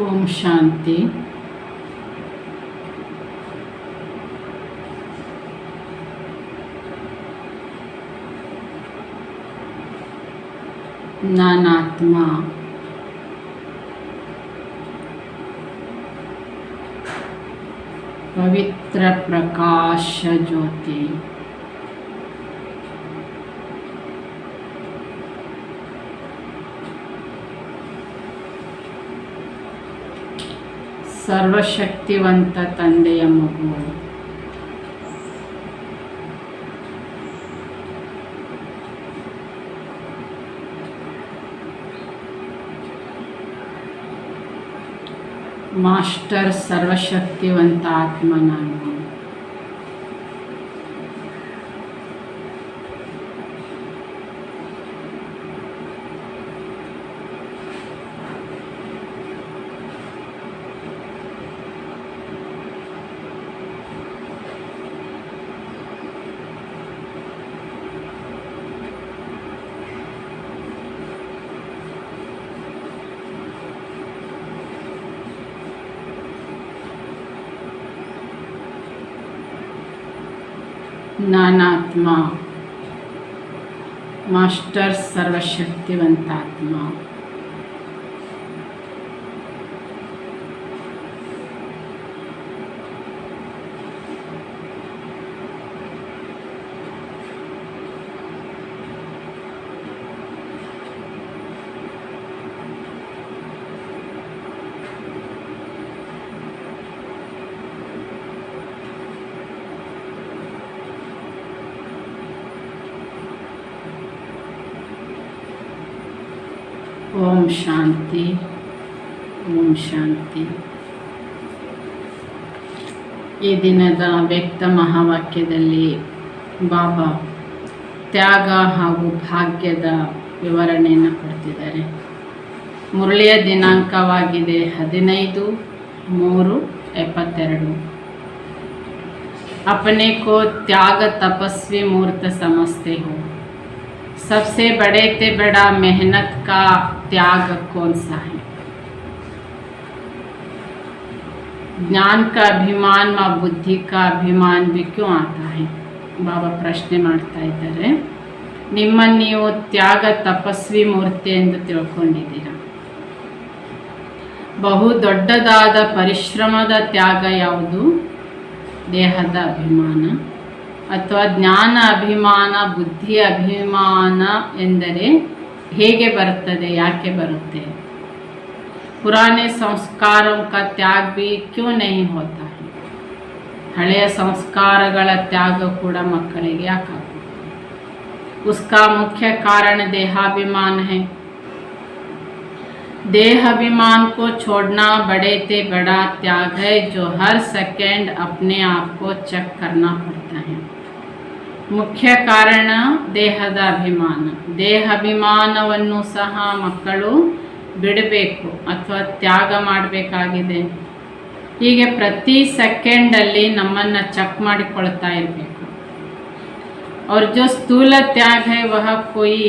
ಓಂ ಶಾಂತಿ. ನಾನಾತ್ಮ ಪವಿತ್ರ ಪ್ರಕಾಶ ಜ್ಯೋತಿ. ಸರ್ವಶಕ್ತಿವಂತ ತಂದೆಯ ಮಗು. ಮಾಸ್ಟರ್ ಸರ್ವಶಕ್ತಿವಂತ ಆತ್ಮ ನಾನು. ನಾನಾತ್ಮ ಮಾಸ್ಟರ್ ಸರ್ವಶಕ್ತಿವಂತ ಆತ್ಮ. ಓಂ ಶಾಂತಿ, ಓಂ ಶಾಂತಿ. ಈ ದಿನದ ವ್ಯಕ್ತ ಮಹಾವಾಕ್ಯದಲ್ಲಿ ಬಾಬಾ ತ್ಯಾಗ ಹಾಗೂ ಭಾಗ್ಯದ ವಿವರಣೆಯನ್ನು ಕೊಡ್ತಿದ್ದಾರೆ. ಮುರಳಿಯ ದಿನಾಂಕವಾಗಿದೆ 15/3/72. अपने को त्याग तपस्वी मूर्त समझते हो. सबसे बड़े से बड़ा मेहनत का त्याग कौन सा है? ज्ञान का अभिमान व बुद्धि का अभिमान भी क्यों आता है? ಬಾಬಾ ಪ್ರಶ್ನೆ ಮಾಡ್ತಾ ಇದ್ದಾರೆ. ನಿಮ್ಮನ್ನು ನೀವು ತ್ಯಾಗ ತಪಸ್ವಿ ಮೂರ್ತಿ ಎಂದು ತಿಳ್ಕೊಂಡಿದ್ದೀರಾ. ಬಹು ದೊಡ್ಡದಾದ ಪರಿಶ್ರಮದ ತ್ಯಾಗ ಯಾವುದು? ದೇಹದ ಅಭಿಮಾನ ಅಥವಾ ಜ್ಞಾನ ಅಭಿಮಾನ, ಬುದ್ಧಿ ಅಭಿಮಾನ ಎಂದರೆ ಹೇಗೆ ಬರುತ್ತದೆ, ಯಾಕೆ ಬರುತ್ತೆ? ಪುರಾನೆ ಸಂಸ್ಕಾರೋं का त्याग भी क्यों नहीं होता है? ಹಳೆಯ ಸಂಸ್ಕಾರಗಳ ತ್ಯಾಗ ಕೂಡ ಮಕ್ಕಳಿಗೆ ಯಾಕಾಗುತ್ತೆ? उसका मुख्य कारण देहाभिमान है. देह अभिमान को छोड़ना बड़े से बड़ा त्याग है, जो हर सेकंड अपने आप को चेक करना पड़ता है. ಮುಖ್ಯ ಕಾರಣ ದೇಹದ ಅಭಿಮಾನ. ದೇಹ ಅಭಿಮಾನವನ್ನು ಸಹ ಮಕ್ಕಳು ಬಿಡಬೇಕು ಅಥವಾ ತ್ಯಾಗ ಮಾಡಬೇಕಾಗಿದೆ. ಹೀಗೆ ಪ್ರತಿ ಸೆಕೆಂಡಲ್ಲಿ ನಮ್ಮನ್ನು ಚೆಕ್ ಮಾಡಿಕೊಳ್ತಾ ಇರಬೇಕು. और जो स्थूल त्याग है वह कोई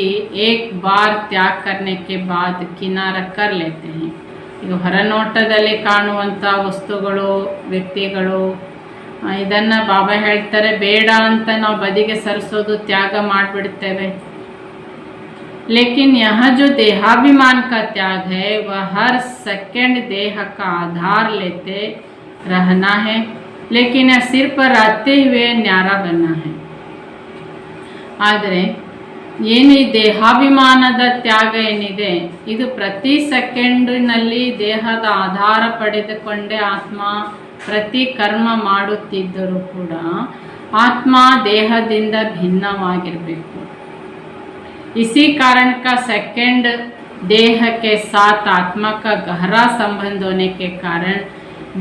एक बार त्याग करने के बाद किनारा कर लेते हैं. ಈಗ ಹೊರನೋಟದಲ್ಲಿ ಕಾಣುವಂಥ ವಸ್ತುಗಳು, ವ್ಯಕ್ತಿಗಳು, ಇದನ್ನು ಬಾಬಾ ಹೇಳ್ತಾರೆ ಬೇಡ ಅಂತ ನಾವು ಬದಿಗೆ ಸರಿಸೋದು, ತ್ಯಾಗ ಮಾಡಿಬಿಡ್ತೇವೆ. लेकिन यहाँ जो देहाभिमान का त्याग है वह हर सेकंड देह का आधार लेते रहना है, लेकिन सिर पर रहते हुए न्यारा बनना है. ಆದರೆ ಏನು ಈ ದೇಹಾಭಿಮಾನದ ತ್ಯಾಗ ಏನಿದೆ, ಇದು ಪ್ರತಿ ಸೆಕೆಂಡಿನಲ್ಲಿ ದೇಹದ ಆಧಾರ ಪಡೆದುಕೊಂಡೇ ಆತ್ಮ ಪ್ರತಿ ಕರ್ಮ ಮಾಡುತ್ತಿದ್ದರೂ ಕೂಡ ಆತ್ಮ ದೇಹದಿಂದ ಭಿನ್ನವಾಗಿರಬೇಕು. इसी कारण का सेकंड देह के साथ आत्मा का गहरा संबंध होने के कारण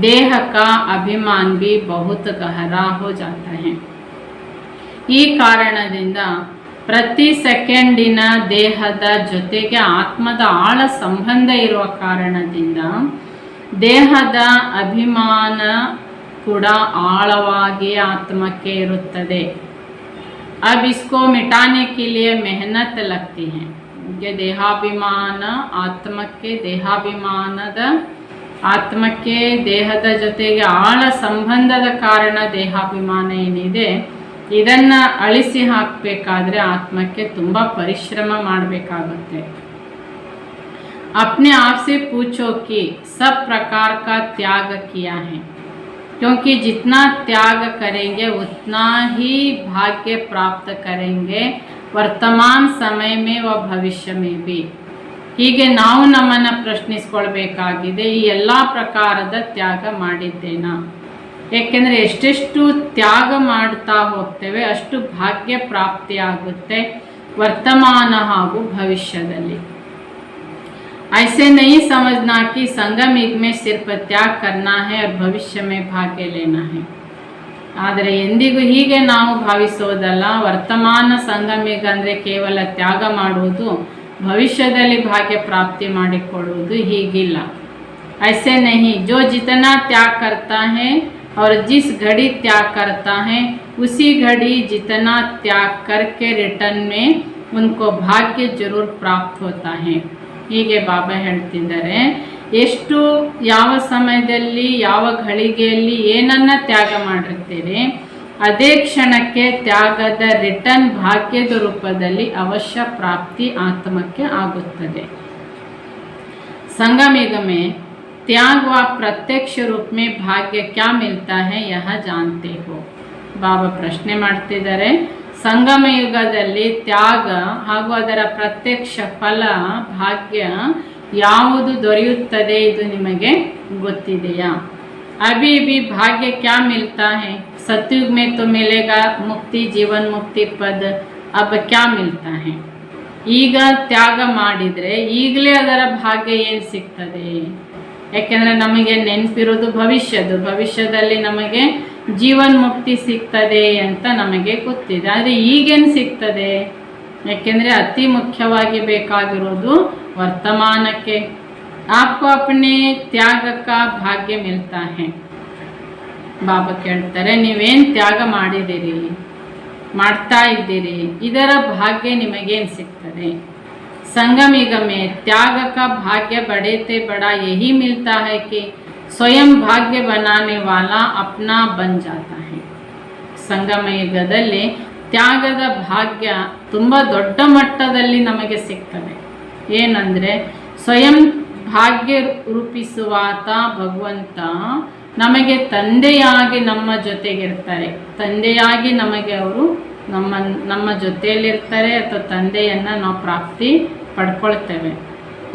देह का अभिमान भी बहुत गहरा हो जाता है. ಈ ಕಾರಣದಿಂದ ಪ್ರತಿ ಸೆಕೆಂಡಿನ ದೇಹದ ಜೊತೆಗೆ ಆತ್ಮದ ಆಳ ಸಂಬಂಧ ಇರುವ ಕಾರಣದಿಂದ ದೇಹದ ಅಭಿಮಾನ ಕೂಡ ಆಳವಾಗಿ ಆತ್ಮಕ್ಕೆ ಇರುತ್ತದೆ. अब इसको मिटाने के लिए मेहनत लगती है. देहाभिमान ಆತ್ಮಕ್ಕೆ ದೇಹಾಭಿಮಾನದ ಆತ್ಮಕ್ಕೆ ದೇಹದ ಜೊತೆಗೆ ಆಳ ಸಂಬಂಧದ ಕಾರಣ ದೇಹಾಭಿಮಾನ ಏನಿದೆ ಇದನ್ನು ಅಳಿಸಿ ಹಾಕಬೇಕಾದ್ರೆ ಆತ್ಮಕ್ಕೆ ತುಂಬ ಪರಿಶ್ರಮ ಮಾಡಬೇಕಾಗುತ್ತೆ. अपने आप से पूछो कि सब प्रकार का त्याग किया है, क्योंकि जितना त्याग करेंगे उतना ही भाग्य प्राप्त करेंगे वर्तमान समय में व भविष्य में भी. ಹೀಗೆ ನಾವು ನಮ್ಮನ್ನು ಪ್ರಶ್ನಿಸ್ಕೊಳ್ಬೇಕಾಗಿದೆ, ಈ ಎಲ್ಲ ಪ್ರಕಾರದ ತ್ಯಾಗ ಮಾಡಿದ್ದೇನಾ? ಏಕೆಂದರೆ ಎಷ್ಟೆಷ್ಟು ತ್ಯಾಗ ಮಾಡ್ತಾ ಹೋಗ್ತೇವೆ ಅಷ್ಟು ಭಾಗ್ಯ ಪ್ರಾಪ್ತಿಯಾಗುತ್ತೆ ವರ್ತಮಾನ ಹಾಗೂ ಭವಿಷ್ಯದಲ್ಲಿ. ऐसे नहीं समझना कि संगम युग में सिर्फ त्याग करना है और भविष्य में भाग्य लेना है. ಆದರೆ ಎಂದಿಗೂ ಹೀಗೆ ನಾವು ಭಾವಿಸೋದಲ್ಲ. ವರ್ತಮಾನ ಸಂಗಮ ಯುಗ ಅಂದರೆ ಕೇವಲ ತ್ಯಾಗ ಮಾಡುವುದು, ಭವಿಷ್ಯದಲ್ಲಿ ಭಾಗ್ಯ ಪ್ರಾಪ್ತಿ ಮಾಡಿಕೊಳ್ಳುವುದು ಹೀಗಿಲ್ಲ. ऐसे नहीं, जो जितना त्याग करता है और जिस घड़ी त्याग करता है उसी घड़ी जितना त्याग करके रिटर्न में उनको भाग्य जरूर प्राप्त होता है. ಹೀಗೆ ಬಾಬಾ ಹೇಳ್ತಿದ್ದಾರೆ, ಎಷ್ಟು ಯಾವ ಸಮಯದಲ್ಲಿ ಯಾವ ಘಳಿಗೆಯಲ್ಲಿ ಏನನ್ನು ತ್ಯಾಗ ಮಾಡಿರ್ತೀರಿ ಅದೇ ಕ್ಷಣಕ್ಕೆ ತ್ಯಾಗದ ರಿಟರ್ನ್ ಭಾಗ್ಯದ ರೂಪದಲ್ಲಿ ಅವಶ್ಯ ಪ್ರಾಪ್ತಿ ಆತ್ಮಕ್ಕೆ ಆಗುತ್ತದೆ. संगम युग में त्याग व प्रत्यक्ष रूप में भाग्य क्या मिलता है यह जानते हो. ಬಾಬಾ ಪ್ರಶ್ನೆ ಮಾಡ್ತಿದ್ದಾರೆ, ಸಂಗಮ ಯುಗದಲ್ಲಿ ತ್ಯಾಗ ಹಾಗೂ ಅದರ ಪ್ರತ್ಯಕ್ಷ ಫಲ ಭಾಗ್ಯ ಯಾವುದು ದೊರೆಯುತ್ತದೆ ಇದು ನಿಮಗೆ ಗೊತ್ತಿದೆಯಾ? अभी भी भाग्य क्या मिलता है? सतयुग में तो मिलेगा मुक्ति, जीवन मुक्ति पद. अब क्या मिलता है? ಈಗ ತ್ಯಾಗ ಮಾಡಿದರೆ ಈಗಲೇ ಅದರ ಭಾಗ್ಯ ಏನು ಸಿಗ್ತದೆ? ಯಾಕೆಂದರೆ ನಮಗೆ ನೆನಪಿರೋದು ಭವಿಷ್ಯದಲ್ಲಿ ನಮಗೆ ಜೀವನ್ ಮುಕ್ತಿ ಸಿಗ್ತದೆ ಅಂತ ನಮಗೆ ಗೊತ್ತಿದೆ. ಆದರೆ ಈಗೇನು ಸಿಗ್ತದೆ? ಯಾಕೆಂದರೆ ಅತಿ ಮುಖ್ಯವಾಗಿ ಬೇಕಾಗಿರೋದು ವರ್ತಮಾನಕ್ಕೆ. आपको अपने त्याग का भाग्य मिलता है. ಬಾಬಾ ಕೇಳ್ತಾರೆ, ನೀವೇನು ತ್ಯಾಗ ಮಾಡಿದ್ದೀರಿ, ಮಾಡ್ತಾ ಇದ್ದೀರಿ, ಇದರ ಭಾಗ್ಯ ನಿಮಗೇನು ಸಿಗ್ತದೆ? संगम युग में त्याग का भाग्य बढ़ते बड़ा यही मिलता है कि स्वयं भाग्य बनाने वाला अपना बन जाता है. ಸಂಗಮ ಯುಗದಲ್ಲಿ ತ್ಯಾಗದ ಭಾಗ್ಯ ತುಂಬ ದೊಡ್ಡ ಮಟ್ಟದಲ್ಲಿ ನಮಗೆ ಸಿಗ್ತದೆ. ಏನಂದರೆ ಸ್ವಯಂ ಭಾಗ್ಯ ರೂಪಿಸುವಾತ ಭಗವಂತ ನಮಗೆ ತಂದೆಯಾಗಿ ನಮ್ಮ ಜೊತೆಗಿರ್ತಾರೆ. ತಂದೆಯಾಗಿ ನಮಗೆ ಅವರು ನಮ್ಮ ಜೊತೆಯಲ್ಲಿರ್ತಾರೆ ಅಥವಾ ತಂದೆಯನ್ನು ನಾವು ಪ್ರಾಪ್ತಿ ಪಡ್ಕೊಳ್ತೇವೆ.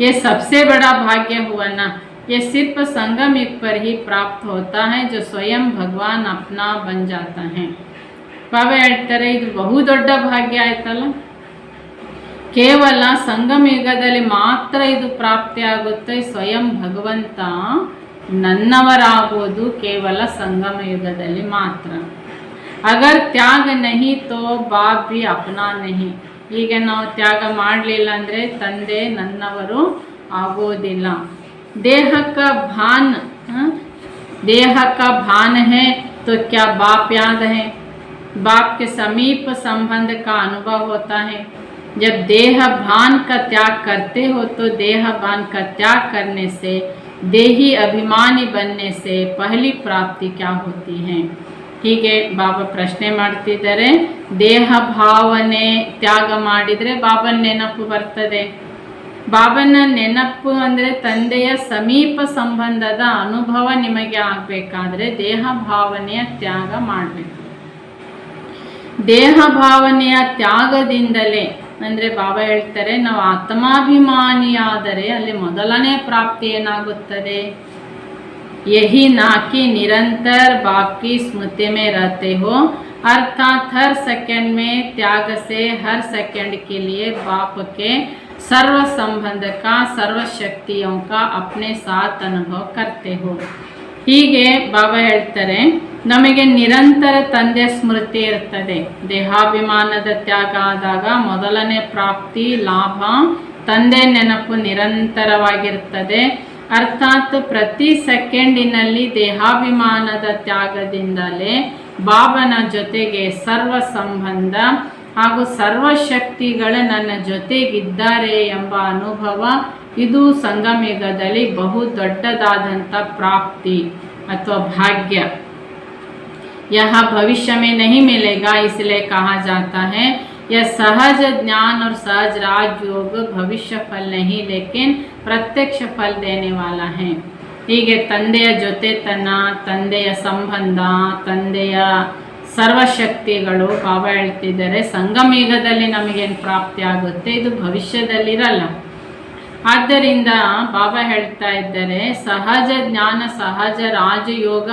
ये सबसे बड़ा भाग्य हुआ ना, ये सिर्फ संगम युग पर ही प्राप्त होता है जो स्वयं भगवान अपना बन जाता है. ಬಾಬಾ ಹೇಳ್ತಾರೆ, ಇದು ಬಹುದೊಡ್ಡ ಭಾಗ್ಯ ಆಯ್ತಲ್ಲ. ಕೇವಲ ಸಂಗಮ ಯುಗದಲ್ಲಿ ಮಾತ್ರ ಇದು ಪ್ರಾಪ್ತಿಯಾಗುತ್ತೆ. ಸ್ವಯಂ ಭಗವಂತ ನನ್ನವರಾಗೋದು ಕೇವಲ ಸಂಗಮ ಯುಗದಲ್ಲಿ ಮಾತ್ರ. ಅಗರ್ ತ್ಯಾಗ ನಹಿ ತೋ ಬಾಪ್ ಭಿ ಅಪ್ನಾ ನಹಿ. ಈಗ ನಾವು ತ್ಯಾಗ ಮಾಡಲಿಲ್ಲ ಅಂದರೆ ತಂದೆ ನನ್ನವರು ಆಗೋದಿಲ್ಲ. ದೇಹ ಕಾ ಭಾನ್ है तो क्या बाप याद है? बाप के समीप संबंध का अनुभव होता है. जब देह भान का त्याग करते हो तो देह भान का त्याग करने से देही अभिमानी बनने से पहली प्राप्ति क्या होती है? ಹೀಗೆ ಬಾಬಾ ಪ್ರಶ್ನೆ ಮಾಡ್ತಿದ್ದಾರೆ. ದೇಹ ಭಾವನೆ ತ್ಯಾಗ ಮಾಡಿದರೆ ಬಾಬನ ನೆನಪು ಬರ್ತದೆ. ಬಾಬನ ನೆನಪು ಅಂದರೆ ತಂದೆಯ ಸಮೀಪ ಸಂಬಂಧದ ಅನುಭವ ನಿಮಗೆ ಆಗಬೇಕಾದ್ರೆ ದೇಹ ಭಾವನೆಯ ತ್ಯಾಗ ಮಾಡಬೇಕು. ದೇಹ ಭಾವನೆಯ ತ್ಯಾಗದಿಂದಲೇ ಅಂದರೆ ಬಾಬಾ ಹೇಳ್ತಾರೆ, ನಾವು ಆತ್ಮಾಭಿಮಾನಿಯಾದರೆ ಅಲ್ಲಿ ಮೊದಲನೇ ಪ್ರಾಪ್ತಿ ಏನಾಗುತ್ತದೆ? यही ना कि निरंतर बाकी स्मृति में रहते हो, अर्थात हर सेकंड में त्याग से हर सेकंड के लिए बाप के सर्व संबंध का सर्व शक्तियों का अपने साथ अनुभव करते हो. ಹೀಗೆ ಬಾಬಾ ಹೇಳ್ತಾರೆ, ನಮಗೆ ನಿರಂತರ ತಂದೆ ಸ್ಮೃತಿ ಇರ್ತದೆ. ದೇಹಾಭಿಮಾನದ ತ್ಯಾಗ ಆದಾಗ ಮೊದಲನೇ ಪ್ರಾಪ್ತಿ ಲಾಭ ತಂದೆ ನೆನಪು ನಿರಂತರವಾಗಿರ್ತದೆ. ಅರ್ಥಾತ್ ಪ್ರತಿ ಸೆಕೆಂಡಿನಲ್ಲಿ ದೇಹಾಭಿಮಾನದ ತ್ಯಾಗದಿಂದಲೇ ಬಾಬನ ಜೊತೆಗೆ ಸರ್ವ ಸಂಬಂಧ ಹಾಗೂ ಸರ್ವಶಕ್ತಿಗಳು ನನ್ನ ಜೊತೆಗಿದ್ದಾರೆ ಎಂಬ ಅನುಭವ ಇದು ಸಂಗಮಯುಗದಲ್ಲಿ ಬಹು ದೊಡ್ಡದಾದಂಥ ಪ್ರಾಪ್ತಿ ಅಥವಾ भाग्य। यह भविष्य में नहीं मिलेगा, इसलिए कहा जाता है यह सहज ज्ञान और सहज राजयोग भविष्य फल नहीं लेकिन प्रत्यक्ष फल देने वाला है। ಹೀಗೆ ತಂದೆಯ ಜೊತೆತನ, ತಂದೆಯ ಸಂಬಂಧ, ತಂದೆಯ ಸರ್ವಶಕ್ತಿಗಳು ಬಾಬಾ ಹೇಳ್ತಿದ್ದಾರೆ ಸಂಗಮಯುಗದಲ್ಲಿ ನಮಗೇನು ಪ್ರಾಪ್ತಿ ಆಗುತ್ತೆ, ಇದು ಭವಿಷ್ಯದಲ್ಲಿರಲ್ಲ। ಆದ್ದರಿಂದ ಬಾಬಾ ಹೇಳ್ತಾ ಇದ್ದಾರೆ ಸಹಜ ಜ್ಞಾನ, ಸಹಜ ರಾಜಯೋಗ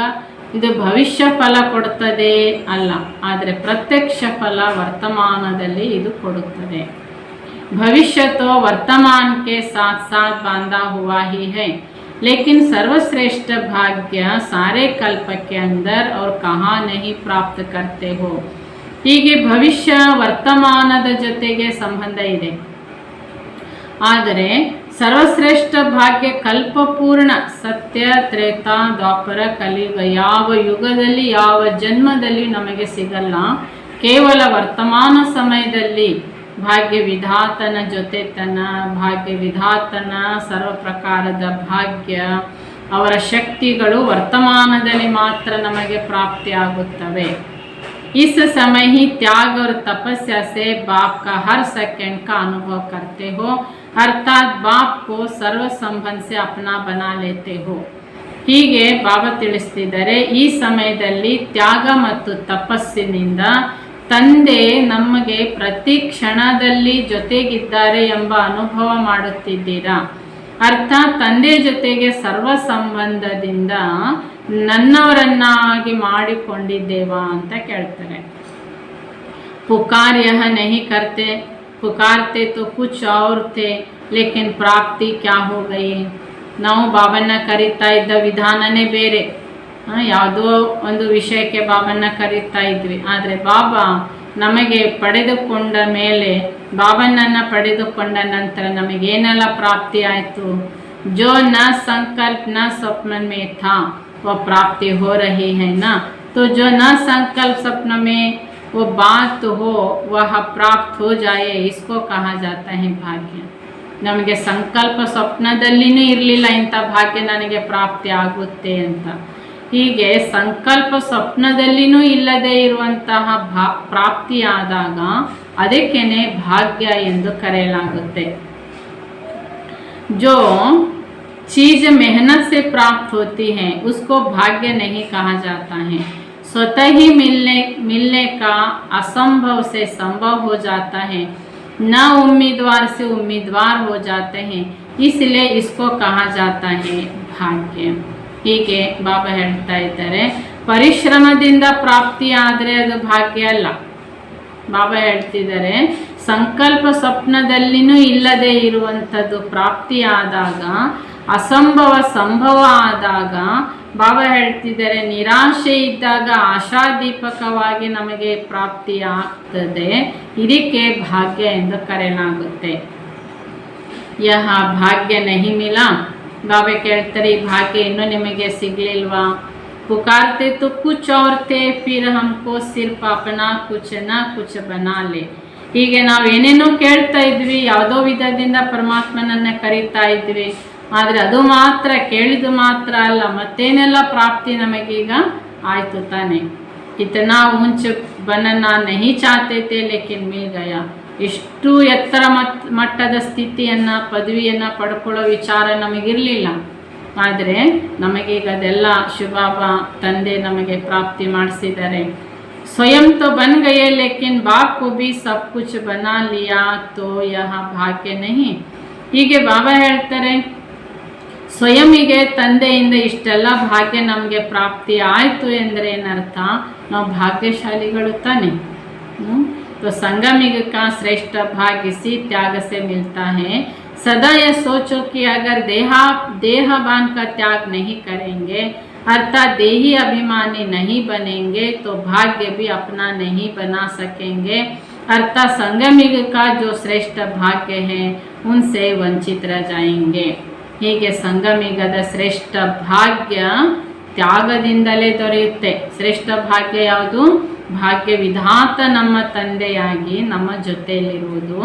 ಇದು ಭವಿಷ್ಯ ಫಲ ಕೊಡುತ್ತದೆ ಅಲ್ಲ, ಆದರೆ ಪ್ರತ್ಯಕ್ಷ ಫಲ ವರ್ತಮಾನದಲ್ಲಿ ಇದು ಕೊಡುತ್ತದೆ। भविष्य तो वर्तमान के साथ साथ बांधा हुआ ही है, लेकिन सर्वश्रेष्ठ भाग्य सारे कल्प के अंदर और कहाँ नहीं प्राप्त करते हो। ಹೀಗೆ ಭವಿಷ್ಯ ವರ್ತಮಾನದ ಜೊತೆಗೆ ಸಂಬಂಧ ಇದೆ, ಆದರೆ ಸರ್ವಶ್ರೇಷ್ಠ ಭಾಗ್ಯ ಕಲ್ಪಪೂರ್ಣ ಸತ್ಯ ತ್ರೇತಾ ದ್ವಾಪರ ಕಲಿಯುಗ ಯಾವ ಯುಗದಲ್ಲಿ ಯಾವ ಜನ್ಮದಲ್ಲಿ ನಮಗೆ ಸಿಗಲ್ಲ, ಕೇವಲ ವರ್ತಮಾನ ಸಮಯದಲ್ಲಿ ಭಾಗ್ಯ ವಿಧಾತನ ಜೊತೆತನ, ಭಾಗ್ಯ ವಿಧಾತನ ಸರ್ವ ಪ್ರಕಾರದ ಭಾಗ್ಯ, ಅವರ ಶಕ್ತಿಗಳು ವರ್ತಮಾನದಲ್ಲಿ ಮಾತ್ರ ನಮಗೆ ಪ್ರಾಪ್ತಿಯಾಗುತ್ತವೆ। इस समय ही त्याग और तपस्या से बाप का हर सेकंड का अनुभव करते हो, अर्थात बाप को सर्व संबंध से अपना बना लेते हो। ಹೀಗೆ ಬಾಬಾ ತಿಳಿಸ್ತಿದ್ದಾರೆ ಈ ಸಮಯದಲ್ಲಿ ತ್ಯಾಗ ಮತ್ತು ತಪಸ್ಸಿನಿಂದ ತಂದೆ ನಮಗೆ ಪ್ರತಿ ಕ್ಷಣದಲ್ಲಿ ಜೊತೆಗಿದ್ದಾರೆ ಎಂಬ ಅನುಭವ ಮಾಡುತ್ತಿದ್ದೀರಾ, ಅರ್ಥಾತ್ ತಂದೆ ಜೊತೆಗೆ ಸರ್ವ ಸಂಬಂಧದಿಂದ ನನ್ನವರನ್ನಾಗಿ ಮಾಡಿಕೊಂಡಿದ್ದೇವಾ ಅಂತ ಕೇಳ್ತಾರೆ। पुकार यह नहीं करते, पुकारते तो कुछ और थे लेकिन प्राप्ति क्या हो गई। ನಾವು ಬಾಬನ್ನ ಕರೀತಾ ಇದ್ದ ವಿಧಾನನೇ ಬೇರೆ, ಯಾವುದೋ ಒಂದು ವಿಷಯಕ್ಕೆ ಬಾಬನ್ನ ಕರೀತಾ ಇದ್ವಿ, ಆದರೆ ಬಾಬಾ ನಮಗೆ ಪಡೆದುಕೊಂಡ ಮೇಲೆ, ಬಾಬನನ್ನು ಪಡೆದುಕೊಂಡ ನಂತರ ನಮಗೇನೆಲ್ಲ ಪ್ರಾಪ್ತಿ ಆಯಿತು, जो न संकल्प न स्वप्न में था वो प्राप्ति हो रही है ना। तो जो न संकल्प स्वप्न में वो बात हो वह प्राप्त हो जाए, इसको कहा जाता है भाग्य। ನಮಗೆ ಸಂಕಲ್ಪ ಸ್ವಪ್ನದಲ್ಲಿನೂ ಇರಲಿಲ್ಲ ಇಂಥ ಭಾಗ್ಯ ನನಗೆ ಪ್ರಾಪ್ತಿ ಆಗುತ್ತೆ ಅಂತ, ಹೀಗೆ ಸಂಕಲ್ಪ ಸ್ವಪ್ನದಲ್ಲಿನೂ ಇಲ್ಲದೆ ಇರುವಂತಹ ಪ್ರಾಪ್ತಿಯಾದಾಗ ಅದಕ್ಕೇನೆ ಭಾಗ್ಯ ಎಂದು ಕರೆಯಲಾಗುತ್ತೆ। जो चीज मेहनत से प्राप्त होती है उसको भाग्य नहीं कहा जाता है। स्वतः ही मिलने का असंभव से संभव हो जाता है, न उम्मीदवार से उम्मीदवार हो जाते हैं, इसलिए इसको कहा जाता है भाग्य। ಹೀಗೆ ಬಾಬಾ ಹೇಳ್ತಾ ಇದ್ದಾರೆ ಪರಿಶ್ರಮದಿಂದ ಪ್ರಾಪ್ತಿ ಆದರೆ ಅದು ಭಾಗ್ಯ ಅಲ್ಲ। ಬಾಬಾ ಹೇಳ್ತಿದ್ದಾರೆ ಸಂಕಲ್ಪ ಸ್ವಪ್ನದಲ್ಲಿನೂ ಇಲ್ಲದೆ ಇರುವಂಥದ್ದು ಪ್ರಾಪ್ತಿಯಾದಾಗ, ಅಸಂಭವ ಸಂಭವ ಆದಾಗ, ಬಾಬಾ ಹೇಳ್ತಿದ್ದಾರೆ ನಿರಾಶೆ ಇದ್ದಾಗ ಆಶಾದೀಪಕವಾಗಿ ನಮಗೆ ಪ್ರಾಪ್ತಿ ಆಗ್ತದೆ, ಇದಕ್ಕೆ ಭಾಗ್ಯ ಎಂದು ಕರೆಯಲಾಗುತ್ತೆ। ಯಹ ಭಾಗ್ಯ ನಹಿ ಮಿಲಾ, ಬಾಬಾ ಕೇಳ್ತಾರೆ ಈ ಭಾಗ್ಯ ಇನ್ನೂ ನಿಮಗೆ ಸಿಗಲಿಲ್ವಾ। पुकारते तो कुछ और थे फिर हमको सिर्फ अपना कुछ न कुछ बना ले। ಹೀಗೆ ನಾವು ಏನೇನೋ ಕೇಳ್ತಾ ಇದ್ವಿ, ಯಾವುದೋ ವಿಧದಿಂದ ಪರಮಾತ್ಮನನ್ನು ಕರೀತಾ ಇದ್ವಿ, ಆದರೆ ಅದು ಮಾತ್ರ ಕೇಳಿದು ಮಾತ್ರ ಅಲ್ಲ, ಮತ್ತೇನೆಲ್ಲ ಪ್ರಾಪ್ತಿ ನಮಗೀಗ ಆಯಿತು ತಾನೆ। ಇತನಾ ऊंच बनना नहीं चाहते थे लेकिन मिल गया। ಇಷ್ಟು ಎತ್ತರ ಮಟ್ಟದ ಸ್ಥಿತಿಯನ್ನು ಪದವಿಯನ್ನು ಪಡ್ಕೊಳ್ಳೋ ವಿಚಾರ ನಮಗಿರಲಿಲ್ಲ, ಆದರೆ ನಮಗೀಗ ಅದೆಲ್ಲ ಶಿವಬಾಬಾ ತಂದೆ ನಮಗೆ ಪ್ರಾಪ್ತಿ ಮಾಡಿಸಿದ್ದಾರೆ। स्वयं तो बन गए लेकिन बाप को भी सब कुछ बना लिया तो यह भाग्य नहीं। ಹೀಗೆ ಬಾಬಾ ಹೇಳ್ತಾರೆ ಸ್ವಯಂಗೆ ತಂದೆಯಿಂದ ಇಷ್ಟೆಲ್ಲ ಭಾಗ್ಯ ನಮಗೆ ಪ್ರಾಪ್ತಿ ಆಯಿತು ಎಂದರೆ ಏನರ್ಥ, ನಾವು ಭಾಗ್ಯಶಾಲಿಗಳು ತಾನೆ। तो संगमिग का श्रेष्ठ भाग्य इसी त्याग से मिलता है। सदा यह सोचो कि अगर देहभान का त्याग नहीं करेंगे, अर्थात देही अभिमानी नहीं बनेंगे, तो भाग्य भी अपना नहीं बना सकेंगे, अर्थात संगमिग का जो श्रेष्ठ भाग्य है उनसे वंचित रह जाएंगे। ಹೀಗೆ ಸಂಗಮಿಗದ ಶ್ರೇಷ್ಠ ಭಾಗ್ಯ ತ್ಯಾಗದಿಂದಲೇ ದೊರೆಯುತ್ತೆ। ಶ್ರೇಷ್ಠ ಭಾಗ್ಯ ಯಾವುದು? ಭಾಗ್ಯ ವಿಧಾತ ನಮ್ಮ ತಂದೆಯಾಗಿ ನಮ್ಮ ಜೊತೆಯಲ್ಲಿರುವುದು,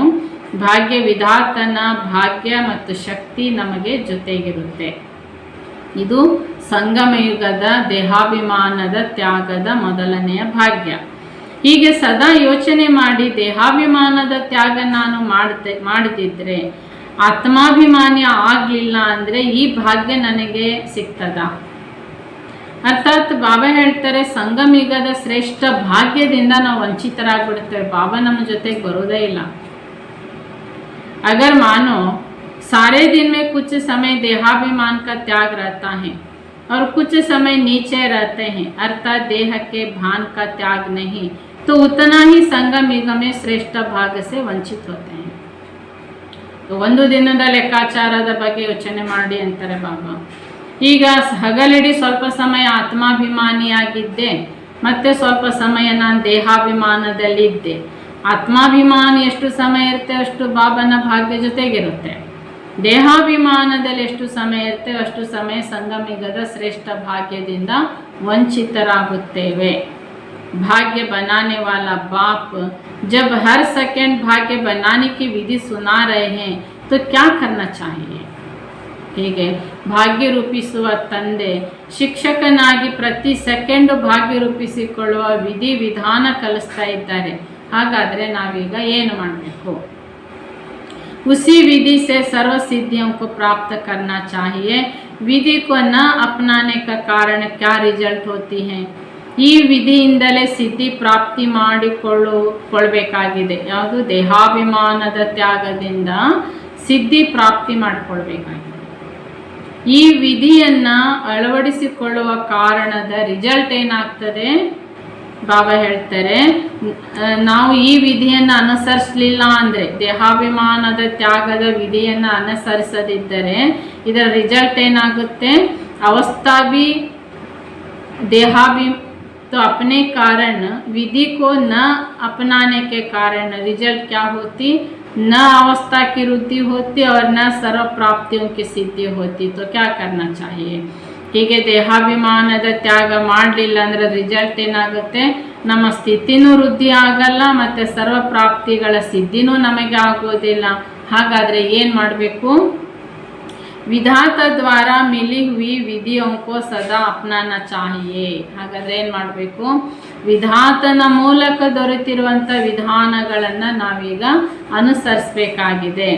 ಭಾಗ್ಯ ವಿಧಾತನ ಭಾಗ್ಯ ಮತ್ತು ಶಕ್ತಿ ನಮಗೆ ಜೊತೆಗಿರುತ್ತೆ. ಇದು ಸಂಗಮ ಯುಗದ ದೇಹಾಭಿಮಾನದ ತ್ಯಾಗದ ಮೊದಲನೆಯ ಭಾಗ್ಯ. ಹೀಗೆ ಸದಾ ಯೋಚನೆ ಮಾಡಿ ದೇಹಾಭಿಮಾನದ ತ್ಯಾಗ ನಾನು ಮಾಡದಿದ್ರೆ, ಆತ್ಮಾಭಿಮಾನಿ ಆಗಲಿಲ್ಲ ಅಂದರೆ ಈ ಭಾಗ್ಯ ನನಗೆ ಸಿಗ್ತದ? ಅರ್ಥಾತ್ ಬಾಬಾ ಹೇಳ್ತಾರೆ, ಸಂಗಮ ಯುಗದ ಶ್ರೇಷ್ಠ ಭಾಗ್ಯದಿಂದ ನಾವು ವಂಚಿತರಾಗ್ಬಿಡ್ತೇವೆ. ಬಾಬಾ ನಮ್ಮ ಜೊತೆಗೆ ಬರೋದೇ ಇಲ್ಲ. अगर मानो सारे दिन में कुछ समय देहाभिमान का त्याग रहता है और कुछ समय नीचे रहते हैं, अर्थात देह के भान का त्याग नहीं, तो उतना ही संगम युग में श्रेष्ठ भाग्य से ವಂಚಿತ होते हैं. ಒಂದು ದಿನದ ಲೆಕ್ಕಾಚಾರದ ಬಗ್ಗೆ ಯೋಚನೆ ಮಾಡಿ ಅಂತಾರೆ ಬಾಬಾ. ಈಗ ಹಗಲಿಡಿ ಸ್ವಲ್ಪ ಸಮಯ ಆತ್ಮಾಭಿಮಾನಿಯಾಗಿದ್ದೆ, ಮತ್ತೆ ಸ್ವಲ್ಪ ಸಮಯ ನಾನು ದೇಹಾಭಿಮಾನದಲ್ಲಿದ್ದೆ. ಆತ್ಮಾಭಿಮಾನ ಎಷ್ಟು ಸಮಯ ಇರುತ್ತೆ ಅಷ್ಟು ಬಾಬನ ಭಾಗ್ಯ ಜೊತೆಗಿರುತ್ತೆ. ದೇಹಾಭಿಮಾನದಲ್ಲಿ ಎಷ್ಟು ಸಮಯ ಇರುತ್ತೆ ಅಷ್ಟು ಸಮಯ ಸಂಗಮಿಗದ ಶ್ರೇಷ್ಠ ಭಾಗ್ಯದಿಂದ ವಂಚಿತರಾಗುತ್ತೇವೆ. भाग्य बनाने वाला बाप जब हर सेकंड भाग्य बनाने की विधि सुना रहे हैं तो क्या करना चाहिए? ಹೀಗೆ ಭಾಗ್ಯ ರೂಪಿಸುವ ತಂದೆ ಶಿಕ್ಷಕನಾಗಿ ಪ್ರತಿ ಸೆಕೆಂಡು ಭಾಗ್ಯ ರೂಪಿಸಿಕೊಳ್ಳುವ ವಿಧಿ ವಿಧಾನ ಕಲಿಸ್ತಾ ಇದ್ದಾರೆ. ಹಾಗಾದರೆ ನಾವೀಗ ಏನು ಮಾಡಬೇಕು? उसी विधि से सर्व सिद्धियों को प्राप्त करना चाहिए. विधि को न अपनाने का कारण क्या रिजल्ट होती है? ಈ ವಿಧಿಯಿಂದಲೇ ಸಿದ್ಧಿ ಪ್ರಾಪ್ತಿ ಮಾಡಿಕೊಳ್ಳಬೇಕಾಗಿದೆ. ಯಾವುದು? ದೇಹಾಭಿಮಾನದ ತ್ಯಾಗದಿಂದ ಸಿದ್ಧಿ ಪ್ರಾಪ್ತಿ ಮಾಡಿಕೊಳ್ಬೇಕಾಗಿದೆ. ಈ ವಿಧಿಯನ್ನು ಅಳವಡಿಸಿಕೊಳ್ಳುವ ಕಾರಣದ ರಿಸಲ್ಟ್ ಏನಾಗ್ತದೆ? ಬಾಬಾ ಹೇಳ್ತಾರೆ, ನಾವು ಈ ವಿಧಿಯನ್ನು ಅನುಸರಿಸಲಿಲ್ಲ ಅಂದರೆ, ದೇಹಾಭಿಮಾನದ ತ್ಯಾಗದ ವಿಧಿಯನ್ನು ಅನುಸರಿಸದಿದ್ದರೆ ಇದರ ರಿಸಲ್ಟ್ ಏನಾಗುತ್ತೆ? अवस्था भी देहाभि तो अपने कारण विधि को न अपनाने के कारण रिजल्ट क्या होती? न अवस्था की वृद्धि होती और न सर्व प्राप्तियों की सिद्धि होती. तो क्या करना चाहिए? ಹೀಗೆ ದೇಹಾಭಿಮಾನದ ತ್ಯಾಗ ಮಾಡಲಿಲ್ಲ ಅಂದರೆ ರಿಸಲ್ಟ್ ಏನಾಗುತ್ತೆ? ನಮ್ಮ ಸ್ಥಿತಿನೂ ವೃದ್ಧಿ ಆಗಲ್ಲ ಮತ್ತು ಸರ್ವ ಪ್ರಾಪ್ತಿಗಳ ಸಿದ್ಧಿನೂ ನಮಗೆ ಆಗೋದಿಲ್ಲ. ಹಾಗಾದರೆ ಏನು ಮಾಡಬೇಕು? विधाता द्वारा मिली हुई विधियों को सदा अपनाना चाहिए. ಹಾಗಾದರೆ ಏನು ಮಾಡಬೇಕು? ವಿಧಾತನ ಮೂಲಕ ದೊರೆತಿರುವಂಥ ವಿಧಾನಗಳನ್ನು ನಾವೀಗ ಅನುಸರಿಸಬೇಕಾಗಿದೆ.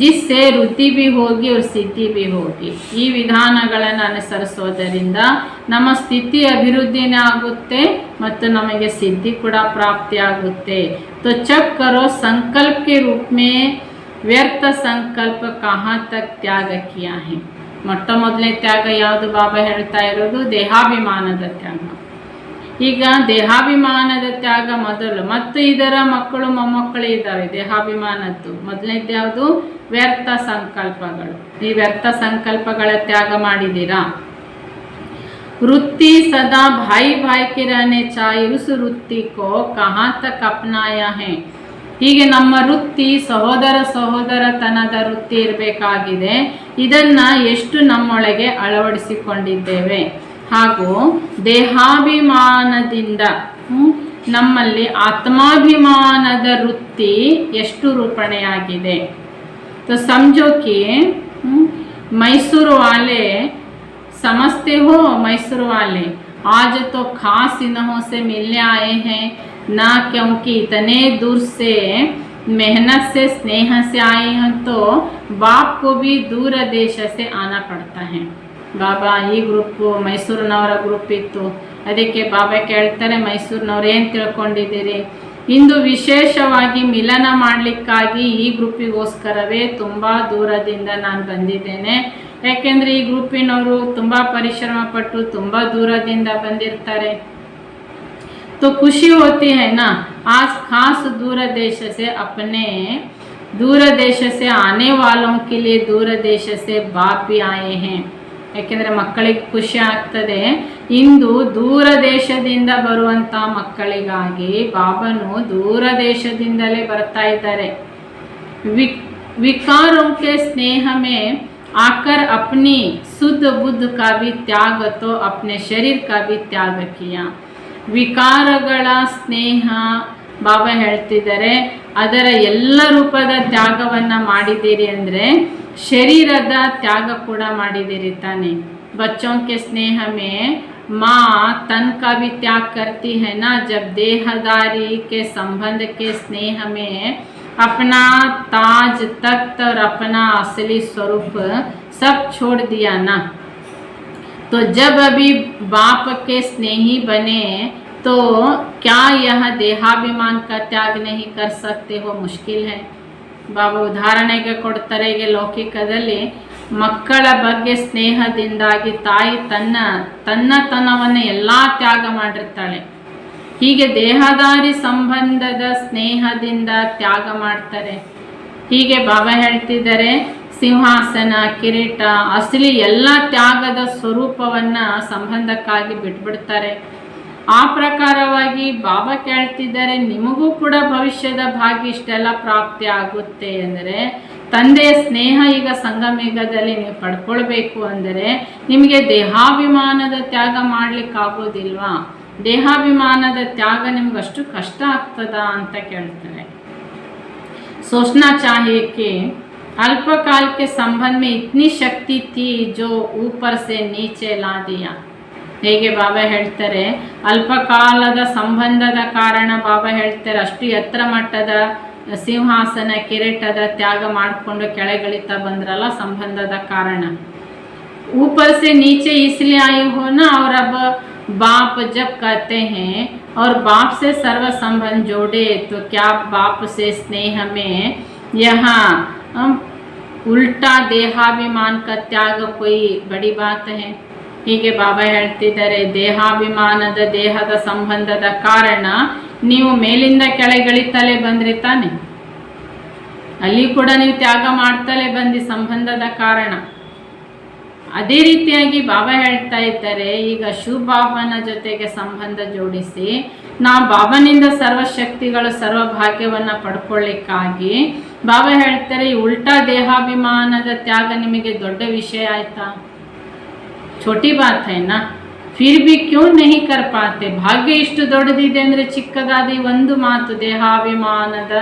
जिससे ವೃದ್ಧಿ भी ಹೋಗಿ और ಸಿದ್ಧಿ भी ಹೋಗಿ. ಈ ವಿಧಾನಗಳನ್ನು ಅನುಸರಿಸೋದರಿಂದ ನಮ್ಮ ಸ್ಥಿತಿ ಅಭಿವೃದ್ಧಿನೇ ಆಗುತ್ತೆ ಮತ್ತು ನಮಗೆ ಸಿದ್ಧಿ ಕೂಡ ಪ್ರಾಪ್ತಿಯಾಗುತ್ತೆ. तो चेक करो संकल्प के रूप में ವ್ಯರ್ಥ ಸಂಕಲ್ಪ ಕಹಾ ತಕ್ ತ್ಯಾಗ ಕಿಯಾ ಹೈ. ಮೊಟ್ಟ ಮೊದಲನೇ ತ್ಯಾಗ ಯಾವುದು ಬಾಬಾ ಹೇಳ್ತಾ ಇರೋದು? ದೇಹಾಭಿಮಾನದ ತ್ಯಾಗ. ಈಗ ದೇಹಾಭಿಮಾನದ ತ್ಯಾಗ ಮೊದಲು, ಮತ್ತು ಇದರ ಮಕ್ಕಳು ಮೊಮ್ಮಕ್ಕಳು ಇದ್ದಾವೆ ದೇಹಾಭಿಮಾನದ್ದು. ಮೊದಲನೇದು ಯಾವುದು? ವ್ಯರ್ಥ ಸಂಕಲ್ಪಗಳು. ಈ ವ್ಯರ್ಥ ಸಂಕಲ್ಪಗಳ ತ್ಯಾಗ ಮಾಡಿದ್ದೀರಾ? ವೃತ್ತಿ ಸದಾ ಭಾಯಿ ಭಾಯಿ ಕಿ ರಹನೆ ಚಾಹಿಯೆ, ಉಸ್ ವೃತ್ತಿ ಕೋ ಕಹಾ ತಕ್ ಅಪ್ನಾಯಾ ಹೈ. ಹೀಗೆ ನಮ್ಮ ವೃತ್ತಿ ಸಹೋದರತನದ ವೃತ್ತಿ ಇರಬೇಕಾಗಿದೆ. ಇದನ್ನು ಎಷ್ಟು ನಮ್ಮೊಳಗೆ ಅಳವಡಿಸಿಕೊಂಡಿದ್ದೇವೆ? ಹಾಗೂ ದೇಹಾಭಿಮಾನದಿಂದ ನಮ್ಮಲ್ಲಿ ಆತ್ಮಾಭಿಮಾನದ ವೃತ್ತಿ ಎಷ್ಟು ರೂಪಣೆಯಾಗಿದೆ? तो समझो कि मैसूर वाले समझते हो, मैसूर वाले आज तो खास इन्हों से मिलने आए हैं ना, क्योंकि इतने दूर से मेहनत से स्नेह से आए हैं, तो बाप को भी दूर देश से आना पड़ता है. ಬಾಬಾ ಈ ಗ್ರೂಪು ಮೈಸೂರಿನವರ ಗ್ರೂಪ್ ಇತ್ತು. ಅದಕ್ಕೆ ಬಾಬಾ ಕೇಳ್ತಾರೆ, ಮೈಸೂರಿನವ್ರು ಏನು ತಿಳ್ಕೊಂಡಿದ್ದೀರಿ? ಇಂದು ವಿಶೇಷವಾಗಿ ಮಿಲನ ಮಾಡಲಿಕ್ಕಾಗಿ ಈ ಗ್ರೂಪಿಗೋಸ್ಕರವೇ ತುಂಬ ದೂರದಿಂದ ನಾನು ಬಂದಿದ್ದೇನೆ. ಯಾಕೆಂದರೆ ಈ ಗ್ರೂಪಿನವರು ತುಂಬ ಪರಿಶ್ರಮ ಪಟ್ಟು ತುಂಬ ದೂರದಿಂದ ಬಂದಿರ್ತಾರೆ. तो खुशी होती है ना, आज खास दूर देश से अपने दूर देश से आने वालों के लिए दूर देश से बाप भी आए हैं. ಯಾಕೆಂದರೆ ಮಕ್ಕಳಿಗೆ ಖುಷಿ ಆಗ್ತದೆ. ಇಂದು ದೂರ ದೇಶದಿಂದ ಬರುವಂಥ ಮಕ್ಕಳಿಗಾಗಿ ಬಾಬನು ದೂರ ದೇಶದಿಂದಲೇ ಬರ್ತಾ ಇದ್ದಾರೆ. विकारों के स्नेह में आकर अपनी शुद्ध बुद्ध का भी त्याग तो अपने शरीर का भी त्याग किया. ವಿಕಾರಗಳ ಸ್ನೇಹ ಬಾಬಾ ಹೇಳ್ತಿದ್ದಾರೆ ಅದರ ಎಲ್ಲ ರೂಪದ ತ್ಯಾಗವನ್ನು ಮಾಡಿದ್ದೀರಿ ಅಂದರೆ ಶರೀರದ ತ್ಯಾಗ ಕೂಡ ಮಾಡಿದ್ದೀರಿ ತಾನೆ। बच्चों के स्नेह में माँ तन का भी त्याग करती है ना, जब देहदारी के संबंध के स्नेह में अपना ताज तख्त और अपना असली स्वरूप सब छोड़ दिया ना, तो जब अभी बाप के स्नेही बने तो क्या यह देहाभिमान का त्याग नहीं कर सकते हो, मुश्किल है। ಬಾಬಾ ಉದಾಹರಣೆಗೆ ಕೊಡ್ತಾರೆ, ಈಗ ಲೌಕಿಕದಲ್ಲಿ ಮಕ್ಕಳ ಬಗ್ಗೆ ಸ್ನೇಹದಿಂದಾಗಿ ತಾಯಿ ತನ್ನತನವನ್ನು ಎಲ್ಲ ತ್ಯಾಗ ಮಾಡಿರ್ತಾಳೆ, ಹೀಗೆ ದೇಹದಾರಿ ಸಂಬಂಧದ ಸ್ನೇಹದಿಂದ ತ್ಯಾಗ ಮಾಡ್ತಾರೆ। ಹೀಗೆ ಬಾಬಾ ಹೇಳ್ತಿದ್ದಾರೆ ಸಿಂಹಾಸನ ಕಿರೀಟ ಅಸಲಿ ಎಲ್ಲ ತ್ಯಾಗದ ಸ್ವರೂಪವನ್ನು ಸಂಬಂಧಕ್ಕಾಗಿ ಬಿಟ್ಬಿಡ್ತಾರೆ। ಆ ಪ್ರಕಾರವಾಗಿ ಬಾಬಾ ಕೇಳ್ತಿದ್ದಾರೆ ನಿಮಗೂ ಕೂಡ ಭವಿಷ್ಯದ ಭಾಗ್ಯ ಇಷ್ಟೆಲ್ಲ ಪ್ರಾಪ್ತಿ ಆಗುತ್ತೆ ಅಂದರೆ ತಂದೆಯ ಸ್ನೇಹ ಈಗ ಸಂಗಮಯುಗದಲ್ಲಿ ನೀವು ಪಡ್ಕೊಳ್ಬೇಕು ಅಂದರೆ ನಿಮಗೆ ದೇಹಾಭಿಮಾನದ ತ್ಯಾಗ ಮಾಡಲಿಕ್ಕಾಗೋದಿಲ್ವಾ, ದೇಹಾಭಿಮಾನದ ತ್ಯಾಗ ನಿಮ್ಗೆ ಅಷ್ಟು ಕಷ್ಟ ಆಗ್ತದಾ ಅಂತ ಕೇಳ್ತಾರೆ। सोचना चाहिए कि अल्पकाल के संबंध में इतनी शक्ति थी जो ऊपर से नीचे ला दिया। ಹೇಗೆ ಬಾಬಾ ಹೇಳ್ತಾರೆ ಅಲ್ಪಕಾಲದ ಸಂಬಂಧದ ಕಾರಣ ಬಾಬಾ ಹೇಳ್ತಾರೆ ಅಷ್ಟು ಎತ್ತರ ಮಟ್ಟದ ಸಿಂಹಾಸನ ಕಿರೀಟದ ತ್ಯಾಗ ಮಾಡಿಕೊಂಡು ಕೆಳಗಿಳಿತಾ ಬಂದ್ರಲ್ಲ ಸಂಬಂಧದ ಕಾರಣ। ऊपर से नीचे इसलिए आए हो ना, और अब बाप जब कहते हैं और बाप से सर्व संबंध जोड़े तो क्या बाप से स्नेह में यहाँ उल्टा देहाभिमान का त्याग कोई बड़ी बात है। ಹೀಗೆ ಬಾಬಾ ಹೇಳ್ತಿದ್ದಾರೆ ದೇಹಾಭಿಮಾನದ ದೇಹದ ಸಂಬಂಧದ ಕಾರಣ ನೀವು ಮೇಲಿಂದ ಕೆಳಗಿಳಿತಲೇ ಬಂದ್ರಿ ತಾನೆ, ಅಲ್ಲಿ ಕೂಡ ನೀವು ತ್ಯಾಗ ಮಾಡ್ತಲೇ ಬಂದಿ ಸಂಬಂಧದ ಕಾರಣ। ಅದೇ ರೀತಿಯಾಗಿ ಬಾಬಾ ಹೇಳ್ತಾ ಇದ್ದಾರೆ ಈಗ ಶಿವ ಬಾಬನ ಜೊತೆಗೆ ಸಂಬಂಧ ಜೋಡಿಸಿ ನಾವು ಬಾಬನಿಂದ ಸರ್ವಶಕ್ತಿಗಳು ಸರ್ವ ಭಾಗ್ಯವನ್ನು ಪಡ್ಕೊಳ್ಳಿಕ್ಕಾಗಿ ಬಾಬಾ ಹೇಳ್ತಾರೆ ಈ ಉಲ್ಟಾ ದೇಹಾಭಿಮಾನದ ತ್ಯಾಗ ನಿಮಗೆ ದೊಡ್ಡ ವಿಷಯ ಆಯ್ತಾ, छोटी बात है ना, फिर भी क्यों नहीं कर पाते। ಭಾಗ್ಯ ಇಷ್ಟು ದೊಡ್ಡದಿದೆ ಅಂದರೆ ಚಿಕ್ಕದಾದ ಒಂದು ಮಾತು ದೇಹಾಭಿಮಾನದ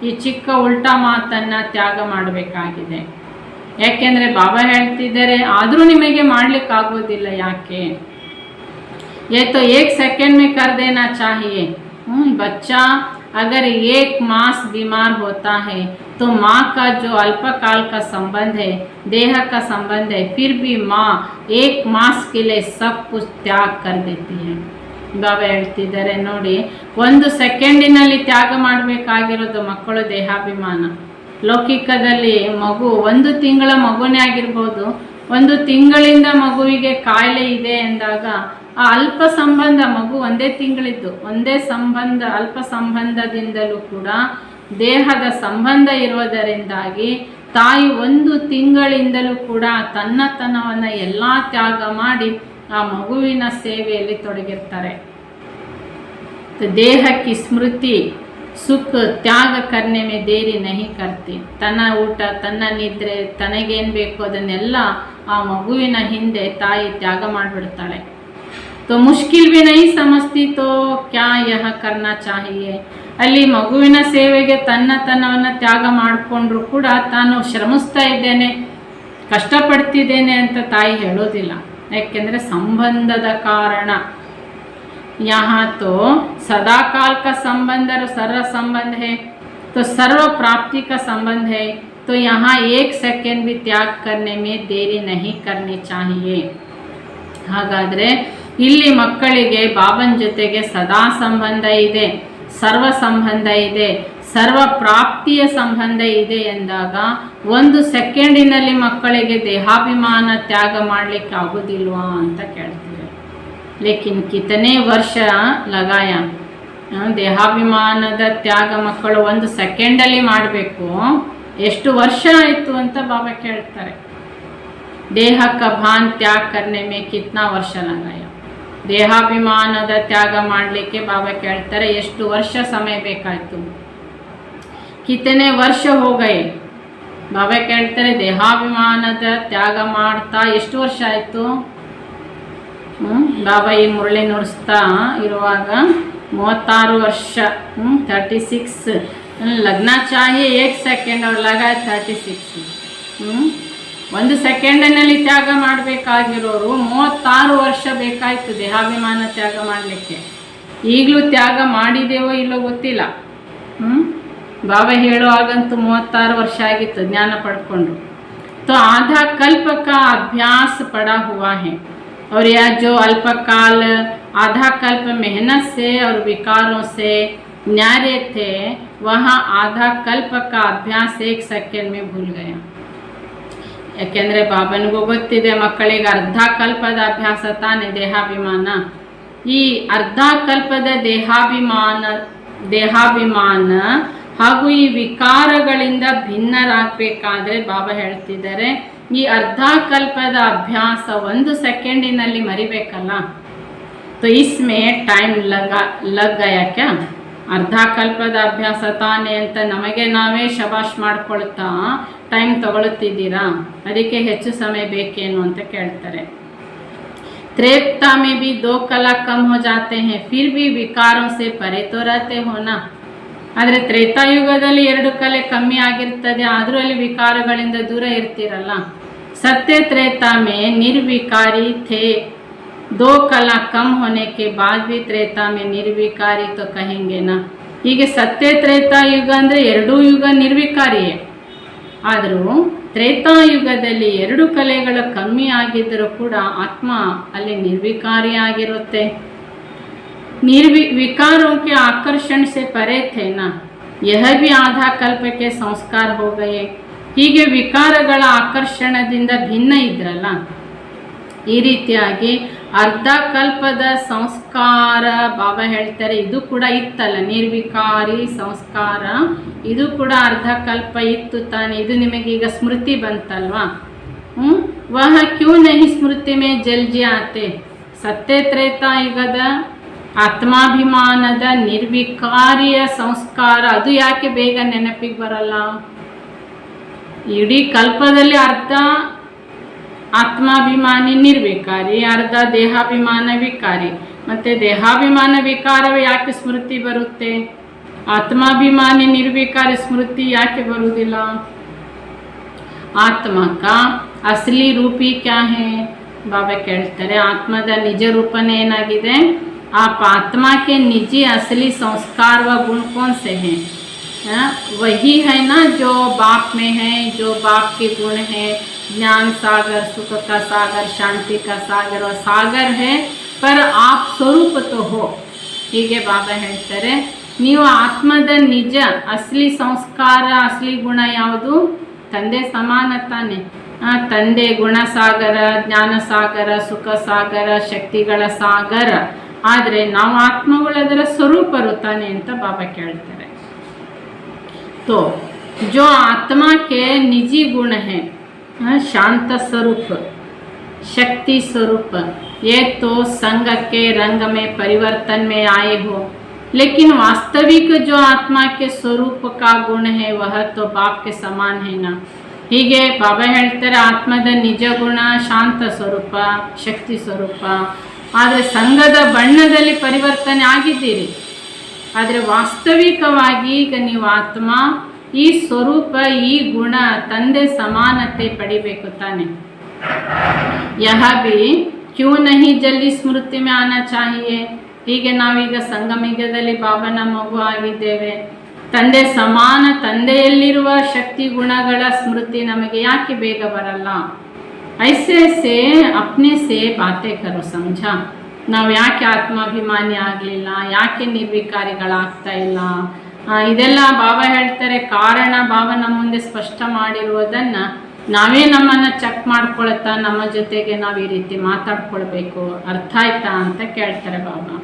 ಈ ಚಿಕ್ಕ ಉಲ್ಟಾ ಮಾತನ್ನು ತ್ಯಾಗ ಮಾಡಬೇಕಾಗಿದೆ। ಯಾಕೆಂದರೆ ಬಾಬಾ ಹೇಳ್ತಿದ್ದಾರೆ ಆದರೂ ನಿಮಗೆ ಮಾಡಲಿಕ್ಕಾಗೋದಿಲ್ಲ ಯಾಕೆ, ये तो एक सेकंड में कर देना चाहिए। बच्चा अगर एक मास बीमार होता है तो माँ का जो अल्पकाल का संबंध है देह का संबंध है, फिर भी माँ एक मास के लिए सब कुछ त्याग कर देती है। ಬಾಬಾ ಹೇಳ್ತಿದ್ದಾರೆ ನೋಡಿ ಒಂದು ಸೆಕೆಂಡಿನಲ್ಲಿ ತ್ಯಾಗ ಮಾಡಬೇಕಾಗಿರೋದು ಮಕ್ಕಳು ದೇಹಾಭಿಮಾನ। ಲೌಕಿಕದಲ್ಲಿ ಮಗು ಒಂದು ತಿಂಗಳ ಮಗುನೇ ಆಗಿರ್ಬೋದು, ಒಂದು ತಿಂಗಳಿಂದ ಮಗುವಿಗೆ ಕಾಯಿಲೆ ಇದೆ ಎಂದಾಗ ಆ ಅಲ್ಪ ಸಂಬಂಧ ಮಗು ಒಂದೇ ತಿಂಗಳಿದ್ದು ಒಂದೇ ಸಂಬಂಧ ಅಲ್ಪ ಸಂಬಂಧದಿಂದಲೂ ಕೂಡ ದೇಹದ ಸಂಬಂಧ ಇರುವುದರಿಂದಾಗಿ ತಾಯಿ ಒಂದು ತಿಂಗಳಿಂದಲೂ ಕೂಡ ತನ್ನತನವನ್ನು ಎಲ್ಲ ತ್ಯಾಗ ಮಾಡಿ ಆ ಮಗುವಿನ ಸೇವೆಯಲ್ಲಿ ತೊಡಗಿರ್ತಾರೆ। ದೇಹ ಕಿ ಸ್ಮೃತಿ ಸುಖ ತ್ಯಾಗ करने में देरी नहीं करती। ತನ್ನ ಊಟ ತನ್ನ ನಿದ್ರೆ ತನಗೇನು ಬೇಕು ಅದನ್ನೆಲ್ಲ ಆ ಮಗುವಿನ ಹಿಂದೆ ತಾಯಿ ತ್ಯಾಗ ಮಾಡಿಬಿಡ್ತಾಳೆ। तो मुश्किल भी नहीं समझती तो क्या यह करना चाहिए। ಅಲ್ಲಿ ಮಗುವಿನ ಸೇವೆಗೆ ತನ್ನತನವನ್ನು ತ್ಯಾಗ ಮಾಡಿಕೊಂಡ್ರು ಕೂಡ ತಾನು ಶ್ರಮಿಸ್ತಾ ಇದ್ದೇನೆ ಕಷ್ಟಪಡ್ತಿದ್ದೇನೆ ಅಂತ ತಾಯಿ ಹೇಳೋದಿಲ್ಲ, ಯಾಕೆಂದರೆ ಸಂಬಂಧದ ಕಾರಣ। यहाँ तो सदाकाल का संबंध और सर्व संबंध है, तो सर्व प्राप्ति का संबंध है, तो यहाँ एक सेकेंड भी त्याग करने में देरी नहीं करनी चाहिए। ಹಾಗಾದರೆ ಇಲ್ಲಿ ಮಕ್ಕಳಿಗೆ ಬಾಬನ ಜೊತೆಗೆ ಸದಾ ಸಂಬಂಧ ಇದೆ, ಸರ್ವ ಸಂಬಂಧ ಇದೆ, ಸರ್ವ ಪ್ರಾಪ್ತಿಯ ಸಂಬಂಧ ಇದೆ ಎಂದಾಗ ಒಂದು ಸೆಕೆಂಡಿನಲ್ಲಿ ಮಕ್ಕಳಿಗೆ ದೇಹಾಭಿಮಾನ ತ್ಯಾಗ ಮಾಡಲಿಕ್ಕೆ ಆಗೋದಿಲ್ವಾ ಅಂತ ಕೇಳ್ತೀವಿ। ಲೇಕಿನ್ ಕಿತನೆ ವರ್ಷ ಲಗಾಯ ದೇಹಾಭಿಮಾನದ ತ್ಯಾಗ ಮಕ್ಕಳು ಒಂದು ಸೆಕೆಂಡಲ್ಲಿ ಮಾಡಬೇಕು, ಎಷ್ಟು ವರ್ಷ ಆಯಿತು ಅಂತ ಬಾಬಾ ಕೇಳ್ತಾರೆ। ದೇಹ का भान त्याग करने में कितना ವರ್ಷ लगाया। ದೇಹಾಭಿಮಾನದ ತ್ಯಾಗ ಮಾಡಲಿಕ್ಕೆ ಬಾಬಾ ಕೇಳ್ತಾರೆ ಎಷ್ಟು ವರ್ಷ ಸಮಯ ಬೇಕಾಯಿತು, ಕಿತನೆ ವರ್ಷ हो गए। ಬಾಬಾ ಕೇಳ್ತಾರೆ ದೇಹಾಭಿಮಾನದ ತ್ಯಾಗ ಮಾಡ್ತಾ ಎಷ್ಟು ವರ್ಷ ಆಯಿತು। ಬಾಬಾ ಈ ಮುರಳಿ ನುಡಿಸ್ತಾ ಇರುವಾಗ 36 ವರ್ಷ 36 लगना चाहिए 1 सेकेंड और लगा 36 1 ಸೆಕೆಂಡಿನಲ್ಲಿ ತ್ಯಾಗ ಮಾಡಬೇಕಾಗಿರೋರು 36 ವರ್ಷ ಬೇಕಾಯಿತು ದೇಹಾಭಿಮಾನ ತ್ಯಾಗ ಮಾಡಲಿಕ್ಕೆ. ಈಗಲೂ ತ್ಯಾಗ ಮಾಡಿದೇವೋ ಇಲ್ಲೋ ಗೊತ್ತಿಲ್ಲ. ಬಾಬಾ ಹೇಳುವಾಗಂತೂ 36 ವರ್ಷ ಆಗಿತ್ತು ಜ್ಞಾನ ಪಡ್ಕೊಂಡು. तो आधा कल्प का अभ्यास पड़ा हुआ है और यह जो अल्पकाल आधा कल्प मेहनत से और विकारों से न्यारे थे, वहाँ आधा कल्प का अभ्यास 1 सेकेंड में भूल गया. ಯಾಕೆಂದರೆ ಬಾಬನಿಗೂ ಗೊತ್ತಿದೆ ಮಕ್ಕಳಿಗೆ ಅರ್ಧ ಕಲ್ಪದ ಅಭ್ಯಾಸ ತಾನೇ ದೇಹಾಭಿಮಾನ. ಈ ಅರ್ಧ ಕಲ್ಪದ ದೇಹಾಭಿಮಾನ ಹಾಗೂ ಈ ವಿಕಾರಗಳಿಂದ ಭಿನ್ನರಾಗಬೇಕಾದ್ರೆ ಬಾಬಾ ಹೇಳ್ತಿದ್ದಾರೆ ಈ ಅರ್ಧ ಕಲ್ಪದ ಅಭ್ಯಾಸ 1 ಸೆಕೆಂಡಿನಲ್ಲಿ ಮರಿಬೇಕಲ್ಲ. तो इसमें टाइम लग गया क्या? ಅರ್ಧ ಕಲ್ಪದ ಅಭ್ಯಾಸ ತಾನೇ ಅಂತ ನಮಗೆ ನಾವೇ ಶಬಾಷ್ ಮಾಡ್ಕೊಳ್ತಾ ಟೈಮ್ ತಗೊಳ್ತಿದ್ದೀರಾ, ಅದಕ್ಕೆ ಹೆಚ್ಚು ಸಮಯ ಬೇಕೇನು ಅಂತ ಕೇಳ್ತಾರೆ. त्रेता में भी 2 कला कम हो जाते हैं, फिर भी विकारों से परे तो रहते हो ना. ಆದರೆ ತ್ರೇತಾಯುಗದಲ್ಲಿ 2 ಕಲೆ ಕಮ್ಮಿ ಆಗಿರ್ತದೆ, ಆದರೂ ಅಲ್ಲಿ ವಿಕಾರಗಳಿಂದ ದೂರ ಇರ್ತೀರಲ್ಲ. सत्य त्रेता में निर्विकारी थे, 2 कला कम होने के बाद भी त्रेता में निर्विकारी तो कहेंगे ना. ಹೀಗೆ ಸತ್ಯ ತ್ರೇತಾಯುಗ ಅಂದರೆ 2 ಯುಗ ನಿರ್ವಿಕಾರಿಯೇ, ಆದರೂ ತ್ರೇತಾಯುಗದಲ್ಲಿ 2 ಕಲೆಗಳು ಕಮ್ಮಿ ಆಗಿದ್ದರೂ ಕೂಡ ಆತ್ಮ ಅಲ್ಲಿ ನಿರ್ವಿಕಾರಿಯಾಗಿರುತ್ತೆ. विकारों के आकर्षण से परे थे ना, यह भी आधा कल्प के संस्कार हो गए. ಹೀಗೆ ವಿಕಾರಗಳ ಆಕರ್ಷಣದಿಂದ ಭಿನ್ನ ಇದ್ರಲ್ಲ, ಈ ರೀತಿಯಾಗಿ ಅರ್ಧ ಕಲ್ಪದ ಸಂಸ್ಕಾರ ಬಾಬಾ ಹೇಳ್ತಾರೆ ಇದು ಕೂಡ ಇತ್ತಲ್ಲ, ನಿರ್ವಿಕಾರಿ ಸಂಸ್ಕಾರ ಇದು ಕೂಡ ಅರ್ಧ ಕಲ್ಪ ಇತ್ತು ತಾನೆ. ಇದು ನಿಮಗೀಗ ಸ್ಮೃತಿ ಬಂತಲ್ವಾ. ವಹ ಕ್ಯೂ ನಹಿ ಸ್ಮೃತಿ ಮೇ ಜಲ್ಜಿ ಆತೆ. ಸತ್ಯ ತ್ರೇತಾಯುಗದ ಆತ್ಮಾಭಿಮಾನದ ನಿರ್ವಿಕಾರಿಯ ಸಂಸ್ಕಾರ ಅದು ಯಾಕೆ ಬೇಗ ನೆನಪಿಗೆ ಬರಲ್ಲ? ಇಡೀ ಕಲ್ಪದಲ್ಲಿ ಅರ್ಧ ಆತ್ಮಾಭಿಮಾನಿ ನಿರ್ವಿಕಾರಿ, ಅರ್ಧ ದೇಹಾಭಿಮಾನ ವಿಕಾರಿ. ಮತ್ತು ದೇಹಾಭಿಮಾನ ವಿಕಾರವೇ ಯಾಕೆ ಸ್ಮೃತಿ ಬರುತ್ತೆ? ಆತ್ಮಾಭಿಮಾನಿ ನಿರ್ವಿಕಾರಿ ಸ್ಮೃತಿ ಯಾಕೆ ಬರುವುದಿಲ್ಲ? ಆತ್ಮ ಕಾ ಅಸಲಿ ರೂಪಿ ಕ್ಯಾ ಹೇ? ಬಾಬಾ ಕೇಳ್ತಾರೆ ಆತ್ಮದ ನಿಜ ರೂಪನೇ ಏನಾಗಿದೆ? आप आत्मा के निजी असली संस्कार व गुण कौन से हैं? वही है ना जो बाप में है, जो बाप के गुण है, ज्ञान सागर, सुख का सागर, शांति का सागर और सागर है, पर आप स्वरूप तो हो. ಹೀಗೆ ಬಾಬಾ ಹೇಳ್ತಾರೆ ನೀವು ಆತ್ಮದ ನಿಜ ಅಸಲಿ ಸಂಸ್ಕಾರ ಅಸಲಿ ಗುಣ ಯಾವುದು? ತಂದೆ ಸಮಾನ ತಾನೆ. ತಂದೆ ಗುಣಸಾಗರ, ಜ್ಞಾನ ಸಾಗರ, ಸುಖ ಸಾಗರ, ಶಕ್ತಿಗಳ ಸಾಗರ. ಆದರೆ ನಾವು ಆತ್ಮಗಳದರ ಸ್ವರೂಪರು ತಾನೆ ಅಂತ ಬಾಬಾ ಕೇಳ್ತಾರೆ. तो जो आत्मा के निजी गुण हैं, शांत स्वरूप, शक्ति स्वरूप, ये तो संग के रंग में परिवर्तन में आए हो, लेकिन वास्तविक जो आत्मा के स्वरूप का गुण है वह तो बाप के समान है ना. ಹೀಗೆ ಬಾಬಾ ಹೇಳ್ತಾರೆ ಆತ್ಮದ ನಿಜ ಗುಣ ಶಾಂತ ಸ್ವರೂಪ, ಶಕ್ತಿ ಸ್ವರೂಪ. ಆದರೆ ಸಂಘದ ಬಣ್ಣದಲ್ಲಿ ಪರಿವರ್ತನೆ ಆಗಿದ್ದೀರಿ, ಆದರೆ ವಾಸ್ತವಿಕವಾಗಿ ಈಗ ನೀವು ಆತ್ಮ ಈ ಸ್ವರೂಪ ಈ ಗುಣ ತಂದೆ ಸಮಾನತೆ ಪಡಿಬೇಕು ತಾನೆ. ಯಹ ಬಿ ಕ್ಯೂ ನಹಿ ಜಲ್ದಿ ಸ್ಮೃತಿ ಮೇ ಆನಾ ಚಾಹಿಯೇ. ಹೀಗೆ ನಾವೀಗ ಸಂಗಮಿಗದಲ್ಲಿ ಬಾಬನ ಮಗು ಆಗಿದ್ದೇವೆ, ತಂದೆ ಸಮಾನ ತಂದೆಯಲ್ಲಿರುವ ಶಕ್ತಿ ಗುಣಗಳ ಸ್ಮೃತಿ ನಮಗೆ ಯಾಕೆ ಬೇಗ ಬರಲ್ಲ? ಐಸೆ ಸೇ ಅಪ್ನೆ ಸೇ ಬಾತೆ ಕರೋ ಸಮझ. ನಾವು ಯಾಕೆ ಆತ್ಮಾಭಿಮಾನಿ ಆಗಲಿಲ್ಲ, ಯಾಕೆ ನಿರ್ವಿಕಾರಿಗಳಾಗ್ತಾ ಇಲ್ಲ? ಇದೆಲ್ಲ ಬಾಬಾ ಹೇಳ್ತಾರೆ ಕಾರಣ ಬಾಬಾ ನಮ್ಮ ಮುಂದೆ ಸ್ಪಷ್ಟ ಮಾಡಿರುವುದನ್ನು ನಾವೇ ನಮ್ಮನ್ನು ಚೆಕ್ ಮಾಡ್ಕೊಳ್ತಾ ನಮ್ಮ ಜೊತೆಗೆ ನಾವು ಈ ರೀತಿ ಮಾತಾಡ್ಕೊಳ್ಬೇಕು. ಅರ್ಥ ಆಯ್ತಾ ಅಂತ ಕೇಳ್ತಾರೆ ಬಾಬಾ.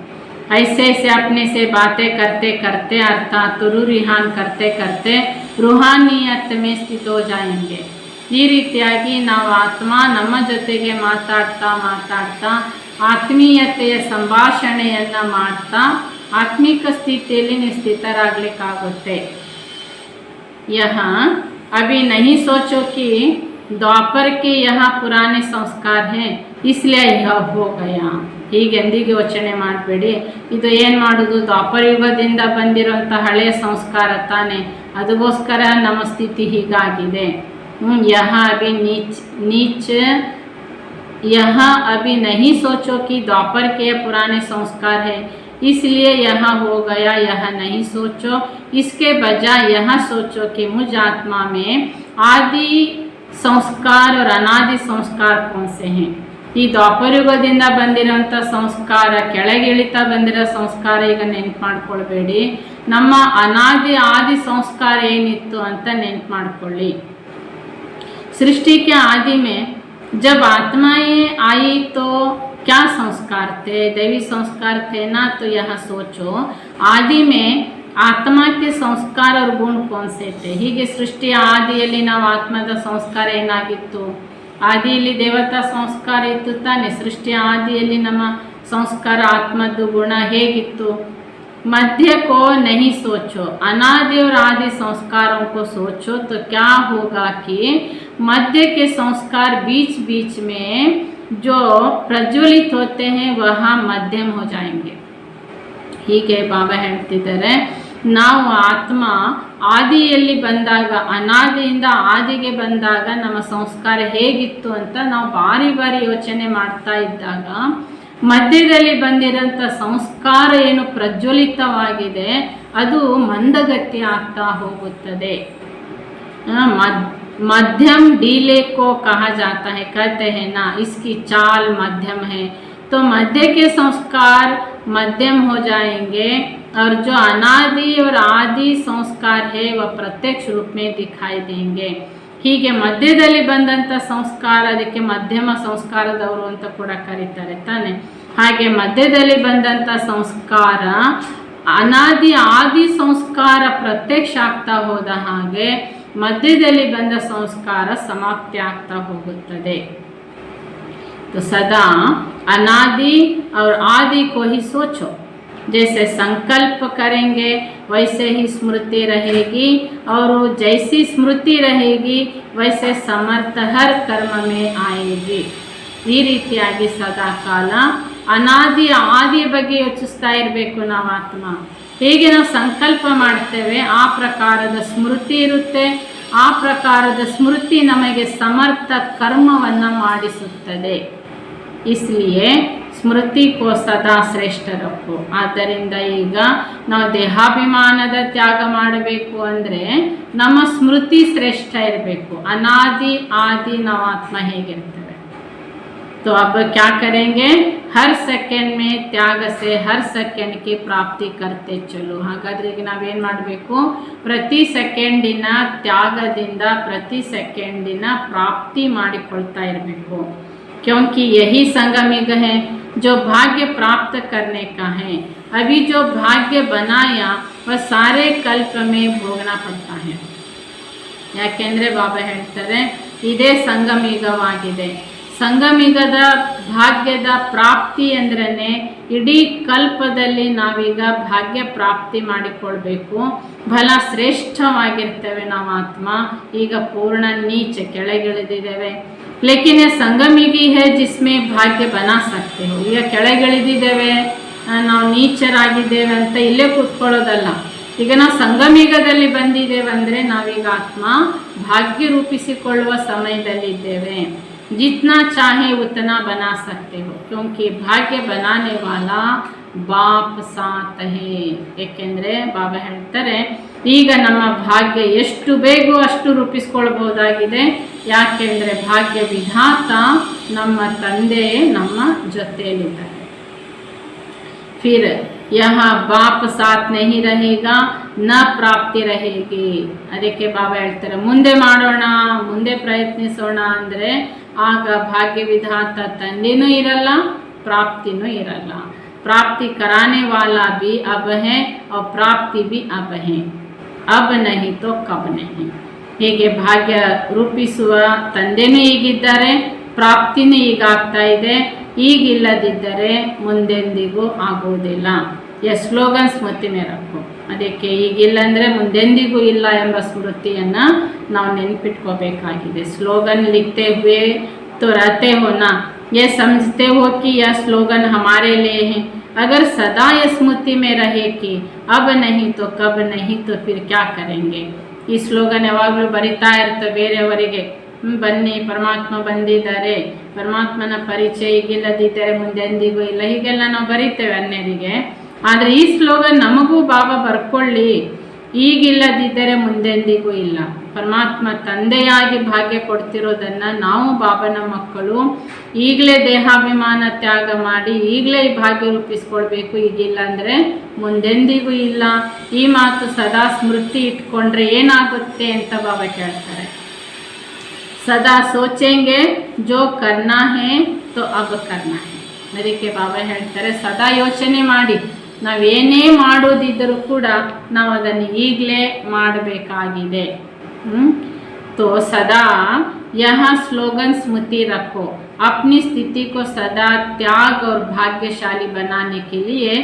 ऐसे से अपने से बातें करते करते अर्थात रूहान करते करते रूहानियत में स्थित हो जाएंगे. ಈ ರೀತಿಯಾಗಿ ನಾವು ಆತ್ಮ ನಮ್ಮ ಜೊತೆಗೆ ಮಾತಾಡ್ತಾ ಮಾತಾಡ್ತಾ ಆತ್ಮೀಯತೆಯ ಸಂಭಾಷಣೆಯನ್ನು ಮಾಡ್ತಾ ಆತ್ಮಿಕ ಸ್ಥಿತಿಯಲ್ಲಿ ಸ್ಥಿತರಾಗಲಿಕ್ಕಾಗುತ್ತೆ. यहाँ अभी नहीं सोचो कि द्वापर के यहाँ पुराने संस्कार हैं इसलिए यह हो गया. ಹೀಗೆ ಎಂದಿಗೂ ಯೋಚನೆ ಮಾಡಬೇಡಿ. ಇದು ಏನು ಮಾಡೋದು, ದ್ವಾಪರಯುಗದಿಂದ ಬಂದಿರೋಂಥ ಹಳೆಯ ಸಂಸ್ಕಾರ ತಾನೆ, ಅದಕ್ಕೋಸ್ಕರ ನಮ್ಮ ಸ್ಥಿತಿ ಹೀಗಾಗಿದೆ. ಯಹ ಅಭಿ नीच यह अभी नहीं सोचो कि द्वापर के पुराने संस्कार है इसलिए यह हो गया, यह नहीं सोचो, इसके बजाय यह सोचो कि मुझ आत्मा में आदि संस्कार और अनादि संस्कार कौन से हैं. ಈ ದ್ವಾಪರಯುಗದಿಂದ ಬಂದಿರೋಂಥ ಸಂಸ್ಕಾರ, ಕೆಳಗಿಳಿತಾ ಬಂದಿರೋ ಸಂಸ್ಕಾರ ಈಗ ನೆನ್ಪು ಮಾಡ್ಕೊಳ್ಬೇಡಿ. ನಮ್ಮ ಅನಾದಿ ಆದಿ ಸಂಸ್ಕಾರ ಏನಿತ್ತು ಅಂತ ನೆನ್ಪು ಮಾಡ್ಕೊಳ್ಳಿ. सृष्टि के आदि में जब आत्माएं आई तो क्या संस्कार थे, दैवी संस्कार थे ना. तो यह सोचो आदि में आत्मा के संस्कार और गुण कौन से थे. ಹೀಗೆ ಸೃಷ್ಟಿಯ ಆದಿಯಲ್ಲಿ ನಾವು ಆತ್ಮದ ಸಂಸ್ಕಾರ ಏನಾಗಿತ್ತು, ಆದಿಯಲ್ಲಿ ದೇವತಾ ಸಂಸ್ಕಾರ ಇತ್ತು ತಾನೆ. ಸೃಷ್ಟಿಯ ಆದಿಯಲ್ಲಿ ನಮ್ಮ ಸಂಸ್ಕಾರ ಆತ್ಮದ್ದು ಗುಣ ಹೇಗಿತ್ತು. मध्य को नहीं सोचो, अनादि और आदि संस्कारों को सोचो तो क्या होगा कि मध्य के संस्कार बीच बीच में जो प्रज्वलित होते हैं वह मध्यम हो जाएंगे. ಹೀಗೆ ಬಾಬಾ ಹೇಳ್ತಿದ್ದಾರೆ, ನಾವು ಆತ್ಮ ಆದಿಯಲ್ಲಿ ಬಂದಾಗ, ಅನಾದಿಯಿಂದ ಆದಿಗೆ ಬಂದಾಗ ನಮ್ಮ ಸಂಸ್ಕಾರ ಹೇಗಿತ್ತು ಅಂತ ನಾವು ಬಾರಿ ಬಾರಿ ಯೋಚನೆ ಮಾಡ್ತಾ ಇದ್ದಾಗ ಮಧ್ಯದಲ್ಲಿ ಬಂದಿರೋಂಥ ಸಂಸ್ಕಾರ ಏನು ಪ್ರಜ್ವಲಿತವಾಗಿದೆ ಅದು ಮಂದಗತಿ ಆಗ್ತಾ ಹೋಗುತ್ತದೆ. मध्यम डीले को कहा जाता है, कहते हैं ना इसकी चाल मध्यम है. तो मध्य के संस्कार मध्यम हो जाएंगे और जो अनादि और आदि संस्कार है वह प्रत्यक्ष रूप में दिखाई देंगे. ಹೀಗೆ ಮಧ್ಯದಲ್ಲಿ ಬಂದಂಥ ಸಂಸ್ಕಾರ, ಅದಕ್ಕೆ ಮಧ್ಯಮ ಸಂಸ್ಕಾರದವರು ಅಂತ ಕೂಡ ಕರೀತಾರೆ ತಾನೆ. ಹಾಗೆ ಮಧ್ಯದಲ್ಲಿ ಬಂದಂಥ ಸಂಸ್ಕಾರ ಅನಾದಿ ಆದಿ ಸಂಸ್ಕಾರ ಪ್ರತ್ಯಕ್ಷ ಆಗ್ತಾ ಹೋದ ಹಾಗೆ ಮಧ್ಯದಲ್ಲಿ ಬಂದ ಸಂಸ್ಕಾರ ಸಮಾಪ್ತಿ ಆಗ್ತಾ ಹೋಗುತ್ತದೆ. तो सदा अनादि और आदि को ही सोचो. जैसे संकल्प करेंगे वैसे ही स्मृति रहेगी और जैसी स्मृति रहेगी वैसे समर्थ हर कर्म में आएगी. ಈ ರೀತಿಯಾಗಿ ಸದಾ ಕಾಲ ಅನಾದಿ ಆದಿ ಬಗ್ಗೆ ಯೋಚಿಸ್ತಾ ಇರಬೇಕು ನಾವು ಆತ್ಮ. ಹೇಗೆ ನಾವು ಸಂಕಲ್ಪ ಮಾಡ್ತೇವೆ ಆ ಪ್ರಕಾರದ ಸ್ಮೃತಿ ಇರುತ್ತೆ. ಆ ಪ್ರಕಾರದ ಸ್ಮೃತಿ ನಮಗೆ ಸಮರ್ಥ ಕರ್ಮವನ್ನು ಮಾಡಿಸುತ್ತದೆ. इसलिए ಸ್ಮೃತಿ ಕೋ ಸದಾ ಶ್ರೇಷ್ಠ ರಖೋ. ಆದ್ದರಿಂದ ಈಗ ನಾವು ದೇಹಾಭಿಮಾನದ ತ್ಯಾಗ ಮಾಡಬೇಕು ಅಂದರೆ ನಮ್ಮ ಸ್ಮೃತಿ ಶ್ರೇಷ್ಠ ಇರಬೇಕು. ಅನಾದಿ ಆದಿ ನಾವು ಆತ್ಮ ಹೇಗಿರ್ತೇವೆ. तो अब क्या करेंगे, हर सेकेंड में त्याग से हर सेकेंड की प्राप्ति करते चलो. ಹಾಗಾದ್ರೆ ಈಗ ನಾವೇನು ಮಾಡಬೇಕು, ಪ್ರತಿ ಸೆಕೆಂಡಿನ ತ್ಯಾಗದಿಂದ ಪ್ರತಿ ಸೆಕೆಂಡಿನ ಪ್ರಾಪ್ತಿ ಮಾಡಿಕೊಳ್ತಾ ಇರಬೇಕು. क्योंकि यही संगम युग है जो भाग्य प्राप्त करने का है. अभी जो भाग्य बनाया वह सारे कल्प में भोगना पड़ता है. ಯಾಕೆಂದರೆ ಬಾಬಾ ಹೇಳ್ತಾರೆ ಇದೇ ಸಂಗಮ ಯುಗವಾಗಿದೆ. ಸಂಗಮ ಯುಗದ ಭಾಗ್ಯದ ಪ್ರಾಪ್ತಿ ಅಂದ್ರೇ ಇಡೀ ಕಲ್ಪದಲ್ಲಿ ನಾವೀಗ ಭಾಗ್ಯ ಪ್ರಾಪ್ತಿ ಮಾಡಿಕೊಳ್ಬೇಕು. ಬಲ ಶ್ರೇಷ್ಠವಾಗಿರ್ತೇವೆ ನಾವು ಆತ್ಮ. ಈಗ ಪೂರ್ಣ ನೀಚ ಕೆಳಗಿಳಿದಿದ್ದೇವೆ. लेकिन ये संगम युग ही है जिसमें भाग्य बना सकते हो. ಈಗ ಕೆಳಗಿಳಿದಿದ್ದೇವೆ, ನಾವು ನೀಚರಾಗಿದ್ದೇವೆ ಅಂತ ಇಲ್ಲೇ ಕೂತ್ಕೊಳ್ಳೋದಲ್ಲ. ಈಗ ನಾವು ಸಂಗಮಯುಗದಲ್ಲಿ ಬಂದಿದ್ದೇವೆ ಅಂದರೆ ನಾವೀಗ ಆತ್ಮ ಭಾಗ್ಯ ರೂಪಿಸಿಕೊಳ್ಳುವ ಸಮಯದಲ್ಲಿದ್ದೇವೆ. जितना चाहे उतना बना सकते हो क्योंकि भाग्य बनाने वाला ಬಾಪ್ ಸಾತ್ ಹೇ. ಏಕೆಂದರೆ ಬಾಬಾ ಹೇಳ್ತಾರೆ ಈಗ ನಮ್ಮ ಭಾಗ್ಯ ಎಷ್ಟು ಬೇಗೋ ಅಷ್ಟು ರೂಪಿಸ್ಕೊಳ್ಬಹುದಾಗಿದೆ. ಯಾಕೆಂದರೆ ಭಾಗ್ಯ ವಿಧಾತ ನಮ್ಮ ತಂದೆ ನಮ್ಮ ಜೊತೆಯಲ್ಲಿದ್ದಾರೆ. ಫಿರ್ ಯಹ ಬಾಪ್ ಸಾತ್ ನಹಿ रहेगा ನ ಪ್ರಾಪ್ತಿ रहेगी. ಅದಕ್ಕೆ ಬಾಬಾ ಹೇಳ್ತಾರೆ ಮುಂದೆ ಮಾಡೋಣ, ಮುಂದೆ ಪ್ರಯತ್ನಿಸೋಣ ಅಂದರೆ ಆಗ ಭಾಗ್ಯ ವಿಧಾತ ತಂದೆನೂ ಇರಲ್ಲ, ಪ್ರಾಪ್ತಿನೂ ಇರಲ್ಲ. प्राप्ति कराने वाला भी अब है और प्राप्ति भी अब है. अब नहीं तो कब नहीं. ಹೀಗೆ ಭಾಗ್ಯ ರೂಪಿಸುವ ತಂದೆನೂ ಈಗಿದ್ದಾರೆ, ಪ್ರಾಪ್ತಿನೂ ಈಗಾಗ್ತಾ ಇದೆ. ಈಗಿಲ್ಲದಿದ್ದರೆ ಮುಂದೆಂದಿಗೂ ಆಗೋದಿಲ್ಲ. ಈ ಸ್ಲೋಗನ್ ಸ್ಮೃತಿ ಮೇರಕ್ಕು. ಅದಕ್ಕೆ ಈಗಿಲ್ಲ ಅಂದರೆ ಮುಂದೆಂದಿಗೂ ಇಲ್ಲ ಎಂಬ ಸ್ಮೃತಿಯನ್ನು ನಾವು ನೆನಪಿಟ್ಕೋಬೇಕಾಗಿದೆ. ಸ್ಲೋಗನ್ ಲಿಖತೆ ಹುए तो रहते हो ना, ये समझते हो कि यह स्लोगन हमारे लिए है। अगर सदा ये स्मृति में रहे कि अब नहीं तो कब नहीं तो फिर क्या करेंगे, ಈ ಸ್ಲೋಗನ್ ಯಾವಾಗಲೂ ಬರಿತಾ ಇರುತ್ತೆ ಬೇರೆಯವರಿಗೆ. ಬನ್ನಿ ಪರಮಾತ್ಮ ಬಂದಿದ್ದಾರೆ, ಪರಮಾತ್ಮನ ಪರಿಚಯ ಈಗಿಲ್ಲದಿದ್ದರೆ ಮುಂದೆ ಎಂದಿಗೂ ಇಲ್ಲ, ಹೀಗೆಲ್ಲ ನಾವು ಬರೀತೇವೆ ಅನ್ಯರಿಗೆ. ಆದರೆ ಈ ಸ್ಲೋಗನ್ ನಮಗೂ ಬಾಬಾ ಬರ್ಕೊಳ್ಳಿ, ಈಗಿಲ್ಲದಿದ್ದರೆ ಮುಂದೆಂದಿಗೂ ಇಲ್ಲ. ಪರಮಾತ್ಮ ತಂದೆಯಾಗಿ ಭಾಗ್ಯ ಕೊಡ್ತಿರೋದನ್ನು ನಾವು ಬಾಬನ ಮಕ್ಕಳು ಈಗಲೇ ದೇಹಾಭಿಮಾನ ತ್ಯಾಗ ಮಾಡಿ ಈಗಲೇ ಈ ಭಾಗ್ಯ ರೂಪಿಸ್ಕೊಳ್ಬೇಕು. ಈಗಿಲ್ಲ ಅಂದರೆ ಮುಂದೆಂದಿಗೂ ಇಲ್ಲ. ಈ ಮಾತು ಸದಾ ಸ್ಮೃತಿ ಇಟ್ಕೊಂಡ್ರೆ ಏನಾಗುತ್ತೆ ಅಂತ ಬಾಬಾ ಕೇಳ್ತಾರೆ. ಸದಾ ಸೋಚೆಂಗೆ ಜೋ ಕರ್ನಾ ಹೇ ತೋ ಅಬ್ ಕರ್ನಾ ಹೇ. ಅದಕ್ಕೆ ಬಾಬಾ ಹೇಳ್ತಾರೆ ಸದಾ ಯೋಚನೆ ಮಾಡಿ, ನಾವೇನೇ ಮಾಡೋದಿದ್ದರೂ ಕೂಡ ನಾವು ಅದನ್ನು ಈಗಲೇ ಮಾಡಬೇಕಾಗಿದೆ. तो सदा यह स्लोगन स्मृति रखो, अपनी स्थिति को सदा त्याग और भाग्यशाली बनाने के लिए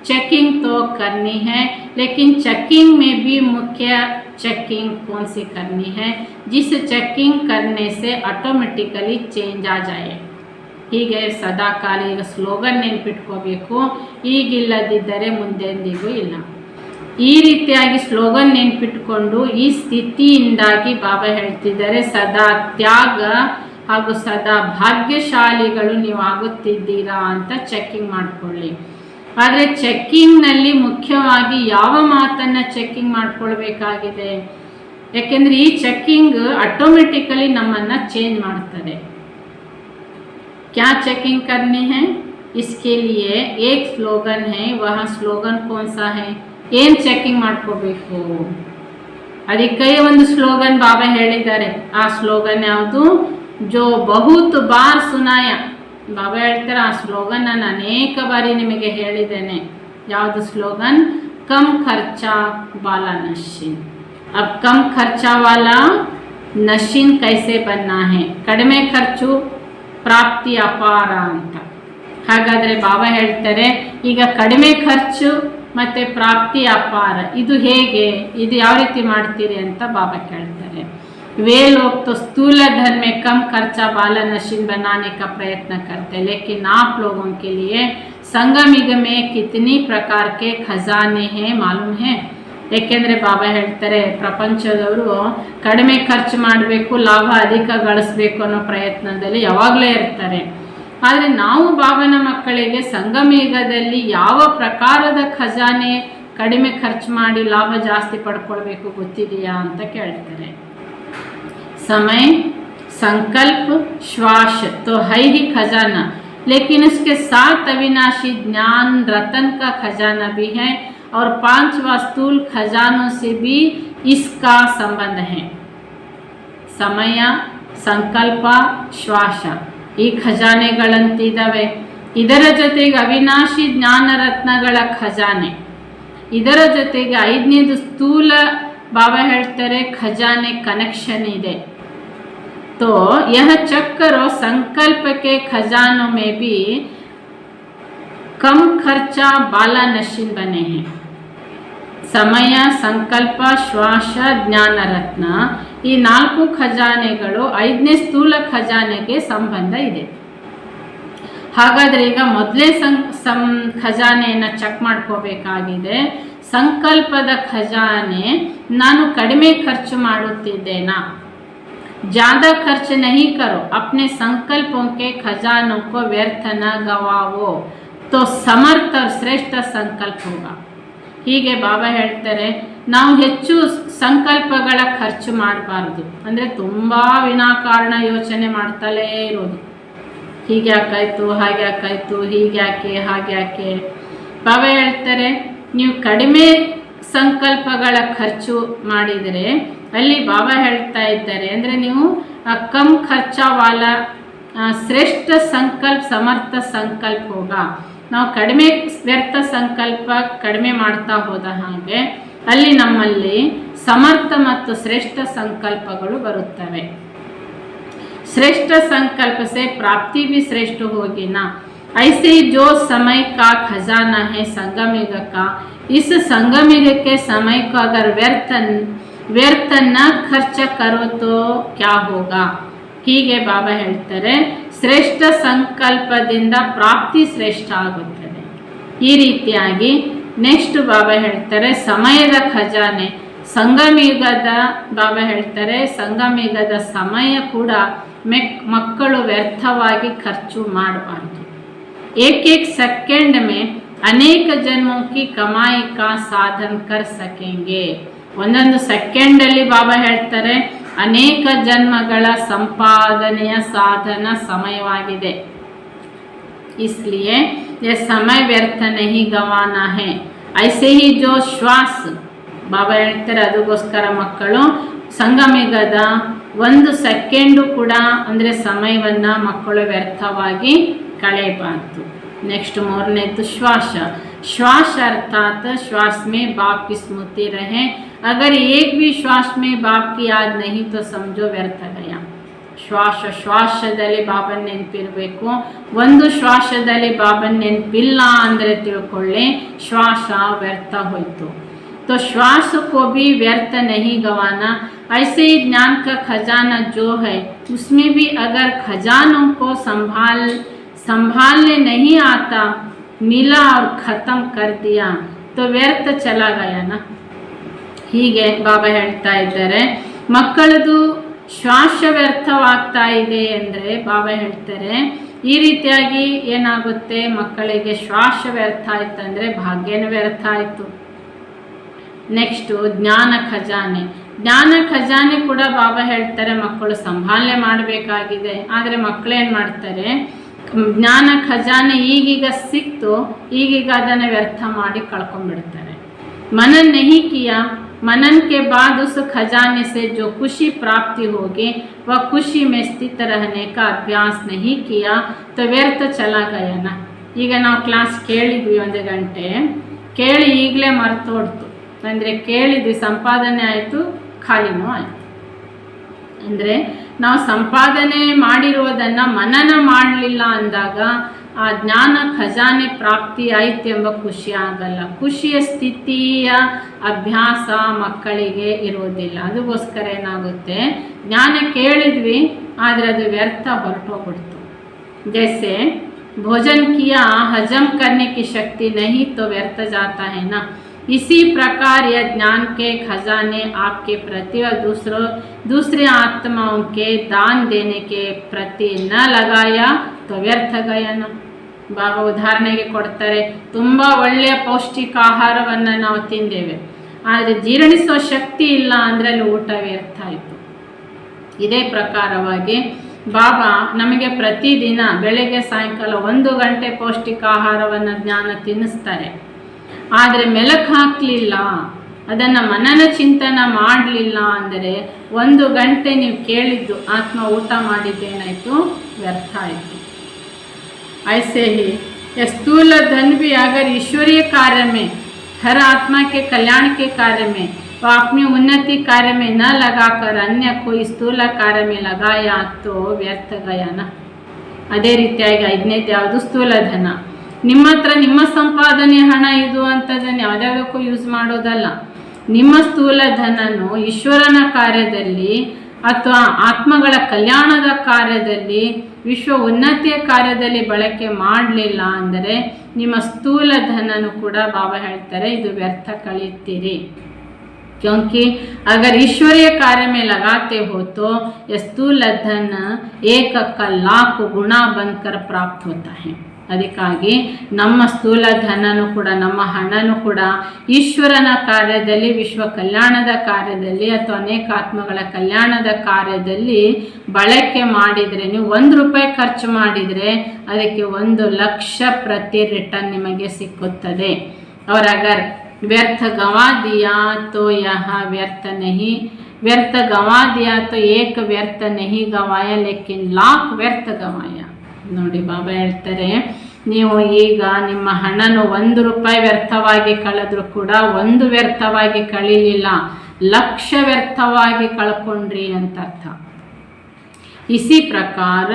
चेकिंग तो करनी है, लेकिन चेकिंग में भी मुख्य चेकिंग कौन सी करनी है, जिस चेकिंग करने से ऑटोमेटिकली चेंज आ जाए. ಹೀಗೆ ಸದಾ ಕಾಲ ಈಗ ಸ್ಲೋಗನ್ ನೆನ್ಪಿಟ್ಕೋಬೇಕು, ಈಗಿಲ್ಲದಿದ್ದರೆ ಮುಂದೆಂದಿಗೂ ಇಲ್ಲ. ಈ ರೀತಿಯಾಗಿ ಸ್ಲೋಗನ್ ನೆನ್ಪಿಟ್ಕೊಂಡು ಈ ಸ್ಥಿತಿಯಿಂದಾಗಿ ಬಾಬಾ ಹೇಳ್ತಿದ್ದಾರೆ ಸದಾ ತ್ಯಾಗ ಹಾಗೂ ಸದಾ ಭಾಗ್ಯಶಾಲಿಗಳು ನೀವು ಆಗುತ್ತಿದ್ದೀರಾ ಅಂತ ಚೆಕ್ಕಿಂಗ್ ಮಾಡಿಕೊಳ್ಳಿ. ಆದರೆ ಚೆಕ್ಕಿಂಗ್ನಲ್ಲಿ ಮುಖ್ಯವಾಗಿ ಯಾವ ಮಾತನ್ನು ಚೆಕ್ಕಿಂಗ್ ಮಾಡ್ಕೊಳ್ಬೇಕಾಗಿದೆ, ಯಾಕೆಂದರೆ ಈ ಚೆಕ್ಕಿಂಗ್ ಆಟೋಮೆಟಿಕಲಿ ನಮ್ಮನ್ನು ಚೇಂಜ್ ಮಾಡ್ತದೆ. क्या चेकिंग करनी है, इसके लिए एक स्लोगन है, वह स्लोगन कौन सा है, ಏನು ಚೆಕ್ಕಿಂಗ್ ಮಾಡ್ಕೋಬೇಕು ಅದಕ್ಕೆ ಒಂದು ಸ್ಲೋಗನ್ ಬಾಬಾ ಹೇಳಿದ್ದಾರೆ. ಆ ಸ್ಲೋಗನ್ ಯಾವುದು, ಜೋ ಬಹುತ್ ಬಾರ್ ಸುನಾಯ. ಬಾಬಾ ಹೇಳ್ತಾರೆ ಆ ಸ್ಲೋಗನ್ ನಾನು ಅನೇಕ ಬಾರಿ ನಿಮಗೆ ಹೇಳಿದ್ದೇನೆ. ಯಾವುದು ಸ್ಲೋಗನ್, ಕಮ್ ಖರ್ಚಾ ವಾಲಾ ನಶೀನ್. अब कम खर्चा वाला नशीन कैसे बनना है, ಕಡಿಮೆ ಖರ್ಚು ಪ್ರಾಪ್ತಿ ಅಪಾರ ಅಂತ. ಹಾಗಾದರೆ ಬಾಬಾ ಹೇಳ್ತಾರೆ ಈಗ ಕಡಿಮೆ ಖರ್ಚು ಮತ್ತು ಪ್ರಾಪ್ತಿ ಅಪಾರ ಇದು ಹೇಗೆ, ಇದು ಯಾವ ರೀತಿ ಮಾಡ್ತೀರಿ ಅಂತ ಬಾಬಾ ಕೇಳ್ತಾರೆ. वे लोग तो स्थूल धन में कम खर्चा वाला नशीन बनाने का प्रयत्न करते, लेकिन आप लोगों के लिए संगम में कितनी प्रकार के खजाने हैं मालूम है. ಏಕೆಂದರೆ ಬಾಬಾ ಹೇಳ್ತಾರೆ ಪ್ರಪಂಚದವರು ಕಡಿಮೆ ಖರ್ಚು ಮಾಡಬೇಕು, ಲಾಭ ಅಧಿಕ ಗಳಿಸ್ಬೇಕು ಅನ್ನೋ ಪ್ರಯತ್ನದಲ್ಲಿ ಯಾವಾಗಲೇ ಇರ್ತಾರೆ. ಆದರೆ ನಾವು ಬಾಬನ ಮಕ್ಕಳಿಗೆ ಸಂಗಮೇಘದಲ್ಲಿ ಯಾವ ಪ್ರಕಾರದ ಖಜಾನೆ ಕಡಿಮೆ ಖರ್ಚು ಮಾಡಿ ಲಾಭ ಜಾಸ್ತಿ ಪಡ್ಕೊಳ್ಬೇಕು ಗೊತ್ತಿದೆಯಾ ಅಂತ ಕೇಳ್ತಾರೆ. समय संकल्प श्वास तो है ही खजाना, लेकिन उसके साथ अविनाशी ज्ञान रतन का खजाना भी है और 5 स्थूल खजानों से भी इसका संबंध है. ಸಮಯ, ಸಂಕಲ್ಪ, ಶ್ವಾಸ ಈ ಖಜಾನೆಗಳಂತಿದ್ದಾವೆ. ಇದರ ಜೊತೆಗೆ ಅವಿನಾಶಿ ಜ್ಞಾನ ರತ್ನಗಳ ಖಜಾನೆ, ಇದರ ಜೊತೆಗೆ 5ನೇದು ಸ್ಥೂಲ ಬಾಬಾ ಹೇಳ್ತಾರೆ ಖಜಾನೆ ಕನೆಕ್ಷನ್ ಇದೆ. तो यह चक्कर और संकल्प के खजानों में भी कम खर्चा बाला नशीन बने हैं. ಸಮಯ, ಸಂಕಲ್ಪ, ಶ್ವಾಸ, ಜ್ಞಾನ ರತ್ನ ಈ 4 ಖಜಾನೆಗಳು 5ನೇ ಸ್ಥೂಲ ಖಜಾನೆಗೆ ಸಂಬಂಧ ಇದೆ. ಹಾಗಾದರೆ ಈಗ ಮೊದಲೇ ಖಜಾನೆಯನ್ನು ಚೆಕ್ ಮಾಡ್ಕೋಬೇಕಾಗಿದೆ. ಸಂಕಲ್ಪದ ಖಜಾನೆ, ನಾನು ಕಡಿಮೆ ಖರ್ಚು ಮಾಡುತ್ತಿದ್ದೇನಾ, ज़्यादा खर्च नहीं करो, अपने संकल्पों के खजानों को व्यर्थ न गवाओ, तो समर्थ और श्रेष्ठ संकल्प होगा. ಹೀಗೆ ಬಾಬಾ ಹೇಳ್ತಾರೆ ನಾವು ಹೆಚ್ಚು ಸಂಕಲ್ಪಗಳ ಖರ್ಚು ಮಾಡಬಾರ್ದು. ಅಂದರೆ ತುಂಬ ವಿನಾಕಾರಣ ಯೋಚನೆ ಮಾಡ್ತಲೇ ಇರೋದು, ಹೀಗೆ ಯಾಕಾಯ್ತು, ಹಾಗೆ ಯಾಕಾಯ್ತು, ಹೀಗೆ ಯಾಕೆ, ಹಾಗೆ ಯಾಕೆ. ಬಾಬಾ ಹೇಳ್ತಾರೆ ನೀವು ಕಡಿಮೆ ಸಂಕಲ್ಪಗಳ ಖರ್ಚು ಮಾಡಿದರೆ ಅಲ್ಲಿ ಬಾಬಾ ಹೇಳ್ತಾ ಇದ್ದಾರೆ ಅಂದರೆ ನೀವು ಕಮ್ ಖರ್ಚಾವಾಲ ಶ್ರೇಷ್ಠ ಸಂಕಲ್ಪ ಸಮರ್ಥ ಸಂಕಲ್ಪ ಹೋಗ. ನಾವು ಕಡಿಮೆ ವ್ಯರ್ಥ ಸಂಕಲ್ಪ ಕಡಿಮೆ ಮಾಡ್ತಾ ಹೋದ ಹಾಗೆ ಅಲ್ಲಿ ನಮ್ಮಲ್ಲಿ ಸಮರ್ಥ ಮತ್ತು ಶ್ರೇಷ್ಠ ಸಂಕಲ್ಪಗಳು ಬರುತ್ತವೆ. श्रेष्ठ संकल्प से प्राप्ति भी श्रेष्ठ होगी ना. ऐसे ही जो समय का खजाना है संगमयुग का, इस संगमयुग के समय को अगर व्यर्थ न खर्च करो तो क्या होगा. ಹೀಗೆ ಬಾಬಾ ಹೇಳ್ತಾರೆ ಶ್ರೇಷ್ಠ ಸಂಕಲ್ಪದಿಂದ ಪ್ರಾಪ್ತಿ ಶ್ರೇಷ್ಠ ಆಗುತ್ತದೆ. ಈ ರೀತಿಯಾಗಿ ನೆಕ್ಸ್ಟ್ ಬಾಬಾ ಹೇಳ್ತಾರೆ ಸಮಯದ ಖಜಾನೆ. ಸಂಗಮಯುಗದ ಬಾಬಾ ಹೇಳ್ತಾರೆ ಸಂಗಮಯುಗದ ಸಮಯ ಕೂಡ ಮಕ್ಕಳು ವ್ಯರ್ಥವಾಗಿ ಖರ್ಚು ಮಾಡಬಾರ್ದು. एक सेकंड में अनेक जन्मों की कमाई का साधन कर सकेंगे. ಒಂದೊಂದು ಸೆಕೆಂಡ್ ಅಲ್ಲಿ ಬಾಬಾ ಹೇಳ್ತಾರೆ ಅನೇಕ ಜನ್ಮಗಳ ಸಂಪಾದನೆಯ ಸಾಧನ ಸಮಯವಾಗಿದೆ. इसलिए ये समय व्यर्थ नहीं गंवाना है. ऐसे ही जो श्वास ಬಾಬಾ ಹೇಳ್ತಾರೆ ಅದಕ್ಕೋಸ್ಕರ ಮಕ್ಕಳು ಸಂಗಮಯುಗದ ಒಂದು ಸೆಕೆಂಡು ಕೂಡ ಅಂದರೆ ಸಮಯವನ್ನು ಮಕ್ಕಳು ವ್ಯರ್ಥವಾಗಿ कलेबार्ದು. नेक्स्ट ಮೂರನೇದು श्वास. श्वास अर्थात श्वास में बाप की स्मृति रहे. अगर एक भी श्वास में बाप की याद नहीं तो समझो व्यर्थ गया. ಶ್ವಾಸದಲ್ಲಿ ಬಾಬನ ನೆನಪಿರಬೇಕು. ಒಂದು ಶ್ವಾಸದಲ್ಲಿ ಬಾಬನ ನೆನಪಿಲ್ಲ ಅಂದರೆ ತಿಳ್ಕೊಳ್ಳಿ ಶ್ವಾಸ ವ್ಯರ್ಥ ಹೋಯಿತು. तो श्वास को भी व्यर्थ नहीं गंवाना. ऐसे ही ज्ञान का खजाना जो है उसमें भी अगर खजानों को संभालने नहीं आता मिला और ख़त्म कर दिया तो व्यर्थ चला गया ना. ಹೀಗೆ ಬಾಬಾ ಹೇಳ್ತಾ ಇದ್ದಾರೆ ಮಕ್ಕಳದು ಶ್ವಾಸ ವ್ಯರ್ಥವಾಗ್ತಾ ಇದೆ ಅಂದರೆ ಬಾಬಾ ಹೇಳ್ತಾರೆ ಈ ರೀತಿಯಾಗಿ ಏನಾಗುತ್ತೆ ಮಕ್ಕಳಿಗೆ ಶ್ವಾಸ ವ್ಯರ್ಥ ಆಯ್ತು ಅಂದರೆ ಭಾಗ್ಯನ ವ್ಯರ್ಥ ಆಯಿತು. ನೆಕ್ಸ್ಟು ಜ್ಞಾನ ಖಜಾನೆ. ಜ್ಞಾನ ಖಜಾನೆ ಕೂಡ ಬಾಬಾ ಹೇಳ್ತಾರೆ ಮಕ್ಕಳು ಸಂಭಾಲನೆ ಮಾಡಬೇಕಾಗಿದೆ. ಆದರೆ ಮಕ್ಕಳೇನು ಮಾಡ್ತಾರೆ ಜ್ಞಾನ ಖಜಾನೆ ಈಗೀಗ ಸಿಕ್ತು ಈಗೀಗ ಅದನ್ನು ವ್ಯರ್ಥ ಮಾಡಿ ಕಳ್ಕೊಂಡ್ಬಿಡ್ತಾರೆ. मनन नहीं किया, मनन के बाद उस खजाने से जो खुशी प्राप्ति होगी वह खुशी में स्थित रहने का अभ्यास नहीं किया तो व्यर्थ चला गया ना. ಈಗ ನಾವು ಕ್ಲಾಸ್ ಕೇಳಿದ್ವಿ 1 ಗಂಟೆ ಕೇಳಿ ಈಗಲೇ ಮರ್ತೋಡ್ತು ಅಂದರೆ ಕೇಳಿದ್ವಿ ಸಂಪಾದನೆ ಆಯಿತು ಖಾಲಿನೂ ಆಯಿತು. ಅಂದರೆ ನಾವು ಸಂಪಾದನೆ ಮಾಡಿರೋದನ್ನು ಮನನ ಮಾಡಲಿಲ್ಲ ಅಂದಾಗ ಆ ಜ್ಞಾನ ಖಜಾನೆ ಪ್ರಾಪ್ತಿ ಆಯ್ತು ಎಂಬ ಖುಷಿ ಆಗಲ್ಲ. ಖುಷಿಯ ಸ್ಥಿತಿಯ ಅಭ್ಯಾಸ ಮಕ್ಕಳಿಗೆ ಇರೋದಿಲ್ಲ. ಅದಕ್ಕೋಸ್ಕರ ಏನಾಗುತ್ತೆ ಜ್ಞಾನ ಕೇಳಿದ್ವಿ ಆದರೆ ಅದು ವ್ಯರ್ಥ ಹೊರಟೋಗ್ಬಿಡ್ತು. जैसे भोजन किया हजम करने की शक्ति नहीं तो व्यर्थ जाता है ना. इसी प्रकार यह ज्ञान के खजाने आपके प्रति और दूसरे आत्माओं के दान देने के प्रति न लगाया तो व्यर्थ गया ना. ಬಾಬಾ ಉದಾಹರಣೆಗೆ ಕೊಡ್ತಾರೆ ತುಂಬ ಒಳ್ಳೆಯ ಪೌಷ್ಟಿಕ ಆಹಾರವನ್ನು ನಾವು ತಿಂದೇವೆ ಆದರೆ ಜೀರ್ಣಿಸುವ ಶಕ್ತಿ ಇಲ್ಲ ಅಂದರೆ ಅಲ್ಲಿ ಊಟ ವ್ಯರ್ಥ ಆಯಿತು. ಇದೇ ಪ್ರಕಾರವಾಗಿ ಬಾಬಾ ನಮಗೆ ಪ್ರತಿದಿನ ಬೆಳಗ್ಗೆ ಸಾಯಂಕಾಲ 1 ಗಂಟೆ ಪೌಷ್ಟಿಕ ಆಹಾರವನ್ನು ಜ್ಞಾನ ತಿನ್ನಿಸ್ತಾರೆ. ಆದರೆ ಮೆಲುಕು ಹಾಕಲಿಲ್ಲ ಅದನ್ನು ಮನನ ಚಿಂತನ ಮಾಡಲಿಲ್ಲ ಅಂದರೆ 1 ಗಂಟೆ ನೀವು ಕೇಳಿದ್ದು ಆತ್ಮ ಊಟ ಮಾಡಿದ್ದೇನಾಯಿತು ವ್ಯರ್ಥ ಆಯಿತು. ऐसे ही स्थूल धन भी अगर ईश्वरीय कार्य में हर आत्मा के कल्याण के कार्य में व अपनी उन्नति कार्य में न लगाकर अन्य कोई स्थूल कार्य में लगाया तो व्यर्थ गया ना. ಅದೇ ರೀತಿಯಾಗಿ 5ನೇದು ಯಾವುದು ಸ್ಥೂಲ ಧನ. ನಿಮ್ಮ ಹತ್ರ ನಿಮ್ಮ ಸಂಪಾದನೆ ಹಣ ಇದು ಅಂತದನ್ನು ಯಾವುದ್ಯಾವುದಕ್ಕೂ ಯೂಸ್ ಮಾಡೋದಲ್ಲ. ನಿಮ್ಮ ಸ್ಥೂಲ ಧನನು ಈಶ್ವರನ ಕಾರ್ಯದಲ್ಲಿ ಅಥವಾ ಆತ್ಮಗಳ ಕಲ್ಯಾಣದ ಕಾರ್ಯದಲ್ಲಿ ವಿಶ್ವ ಉನ್ನತಿಯ ಕಾರ್ಯದಲ್ಲಿ ಬಳಕೆ ಮಾಡಲಿಲ್ಲ ಅಂದರೆ ನಿಮ್ಮ ಸ್ಥೂಲ ಧನನು ಕೂಡ ಬಾಬಾ ಹೇಳ್ತಾರೆ ಇದು ವ್ಯರ್ಥ ಕಳೆಯುತ್ತೀರಿ. क्योंकि अगर ईश्वरीय कार्य में लगाते हो तो यह स्थूल धन 1 का 1,00,000 गुना बनकर प्राप्त होता है. ಅದಕ್ಕಾಗಿ ನಮ್ಮ ಸ್ಥೂಲ ಧನನು ಕೂಡ ನಮ್ಮ ಹಣನೂ ಕೂಡ ಈಶ್ವರನ ಕಾರ್ಯದಲ್ಲಿ ವಿಶ್ವ ಕಲ್ಯಾಣದ ಕಾರ್ಯದಲ್ಲಿ ಅಥವಾ ಅನೇಕ ಆತ್ಮಗಳ ಕಲ್ಯಾಣದ ಕಾರ್ಯದಲ್ಲಿ ಬಳಕೆ ಮಾಡಿದರೆ ನೀವು 1 ರೂಪಾಯಿ ಖರ್ಚು ಮಾಡಿದರೆ ಅದಕ್ಕೆ 1,00,000 ಪ್ರತಿ ರಿಟರ್ನ್ ನಿಮಗೆ ಸಿಕ್ಕುತ್ತದೆ. और अगर व्यर्थ गंवा दिया तो यहाँ व्यर्थ गंवा दिया तो 1 व्यर्थ नहीं गंवाया लेकिन 1,00,000 व्यर्थ गंवाया. ನೋಡಿ ಬಾಬಾ ಹೇಳ್ತಾರೆ ನೀವು ಈಗ ನಿಮ್ಮ ಹಣನು 1 ರೂಪಾಯಿ ವ್ಯರ್ಥವಾಗಿ ಕಳೆದ್ರೂ ಕೂಡ 1 ವ್ಯರ್ಥವಾಗಿ ಕಳೀಲಿಲ್ಲ 1,00,000 ವ್ಯರ್ಥವಾಗಿ ಕಳ್ಕೊಂಡ್ರಿ ಅಂತ ಅರ್ಥ. इसी प्रकार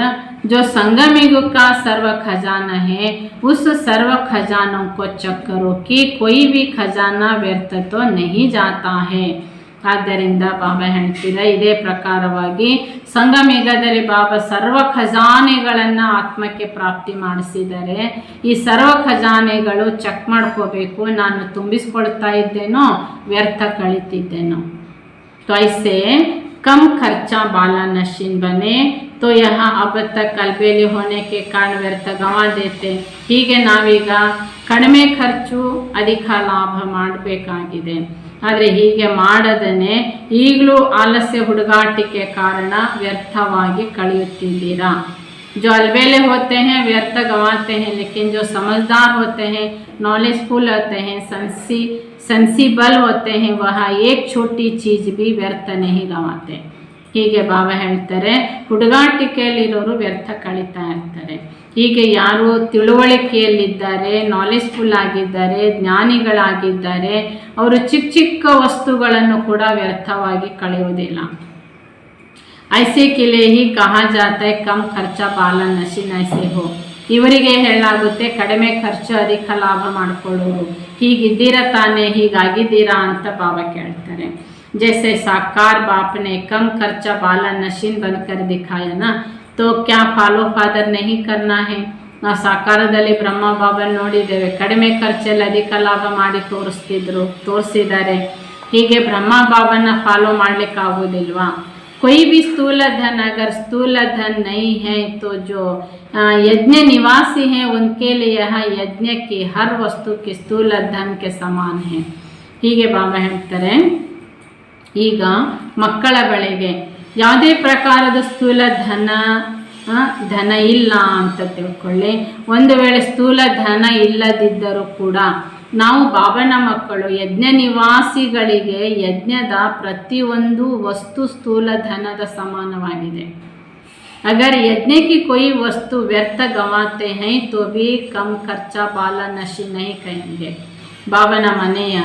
जो संगम युग का सर्व खजाना है उस सर्व खजानों को चेक करो कि कोई भी खजाना व्यर्थ तो नहीं जाता है. ಆದ್ದರಿಂದ ಬಾಬಾ ಹೇಳ್ತಿದ್ದಾರೆ, ಇದೇ ಪ್ರಕಾರವಾಗಿ ಸಂಗಮಯುಗದಲ್ಲಿ ಬಾಬಾ ಸರ್ವ ಖಜಾನೆಗಳನ್ನು ಆತ್ಮಕ್ಕೆ ಪ್ರಾಪ್ತಿ ಮಾಡಿಸಿದ್ದಾರೆ. ಈ ಸರ್ವ ಖಜಾನೆಗಳು ಚೆಕ್ ಮಾಡ್ಕೋಬೇಕು, ನಾನು ತುಂಬಿಸ್ಕೊಳ್ತಾ ಇದ್ದೇನೋ ವ್ಯರ್ಥ ಕಳೀತಿದ್ದೇನೋ. तो ऐसे कम खर्चा बाला नशीन बने तो यहाँ अब तक कलबेली होने के कारण व्यर्थ गंवा देते. ಹೀಗೆ ನಾವೀಗ ಕಡಿಮೆ ಖರ್ಚು ಅಧಿಕ ಲಾಭ ಮಾಡಬೇಕಾಗಿದೆ. ಆದರೆ ಹೀಗೆ ಮಾಡದನೆ ಈಗಲೂ ಆಲಸ್ಯ ಹುಡುಗಾಟಿಕೆ ಕಾರಣ ವ್ಯರ್ಥವಾಗಿ ಕಳೆಯುತ್ತಿದ್ದೀರಾ. जो अलबेले होते हैं व्यर्थ गंवाते हैं, लेकिन जो समझदार होते हैं, नॉलेजफुल होते हैं, सेंसिबल होते हैं, वह एक छोटी चीज़ भी व्यर्थ नहीं गंवाते. ಹೀಗೆ ಬಾಬಾ ಹೇಳ್ತಾರೆ, ಹುಡುಗಾಟಿಕೆಯಲ್ಲಿರೋರು ವ್ಯರ್ಥ ಕಳೀತಾ ಇರ್ತಾರೆ. ಹೀಗೆ ಯಾರು ತಿಳುವಳಿಕೆಯಲ್ಲಿದ್ದಾರೆ, ನಾಲೆಜ್ಫುಲ್ ಆಗಿದ್ದಾರೆ, ಜ್ಞಾನಿಗಳಾಗಿದ್ದಾರೆ, ಅವರು ಚಿಕ್ಕ ಚಿಕ್ಕ ವಸ್ತುಗಳನ್ನು ಕೂಡ ವ್ಯರ್ಥವಾಗಿ ಕಳೆಯುವುದಿಲ್ಲ. ऐसे के लिए ही कहा जाता है कम खर्चा बाला नशीन ऐसे हो. ಇವರಿಗೆ ಹೇಳಲಾಗುತ್ತೆ ಕಡಿಮೆ ಖರ್ಚು ಅಧಿಕ ಲಾಭ ಮಾಡಿಕೊಳ್ಳೋರು. ಹೀಗಿದ್ದೀರಾ ತಾನೇ, ಹೀಗಾಗಿದ್ದೀರಾ ಅಂತ ಬಾಬಾ ಕೇಳ್ತಾರೆ. जैसे साकार बाप ने कम खर्चा बाला नशीन बनकर दिखाया ना, तो क्या फॉलो फादर नहीं करना है. ನಾವು ಸಾಕಾರದಲ್ಲಿ ಬ್ರಹ್ಮ ಬಾಬಾ ನೋಡಿದ್ದೇವೆ, ಕಡಿಮೆ ಖರ್ಚಲ್ಲಿ ಅಧಿಕ ಲಾಭ ಮಾಡಿ ತೋರಿಸಿದ್ದಾರೆ. ಹೀಗೆ ಬ್ರಹ್ಮ ಬಾಬಾನ ಫಾಲೋ ಮಾಡಲಿಕ್ಕಾಗೋದಿಲ್ವಾ. कोई भी स्थूल धन अगर स्थूल धन नहीं है तो जो यज्ञ निवासी हैं उनके लिए यह यज्ञ की हर वस्तु की स्थूल धन के समान है. ಹೀಗೆ ಬಾಬಾ ಹೇಳ್ತಾರೆ, ಈಗ ಮಕ್ಕಳ ಬಳಿಗೆ ಯಾವುದೇ ಪ್ರಕಾರದ ಸ್ಥೂಲ ಧನ ಇಲ್ಲ ಅಂತ ತಿಳ್ಕೊಳ್ಳಿ. ಒಂದು ವೇಳೆ ಸ್ಥೂಲ ಧನ ಇಲ್ಲದಿದ್ದರೂ ಕೂಡ ನಾವು ಬಾಬನ ಮಕ್ಕಳು ಯಜ್ಞ ನಿವಾಸಿಗಳಿಗೆ ಯಜ್ಞದ ಪ್ರತಿಯೊಂದು ವಸ್ತು ಸ್ಥೂಲ ಧನದ ಸಮಾನವಾಗಿದೆ. अगर यज्ञ की कोई वस्तु व्यर्थ गंवाते हैं तो भी कम खर्चा बाला नशी नहीं कहेंगे. ಬಾಬನ ಮನೆಯ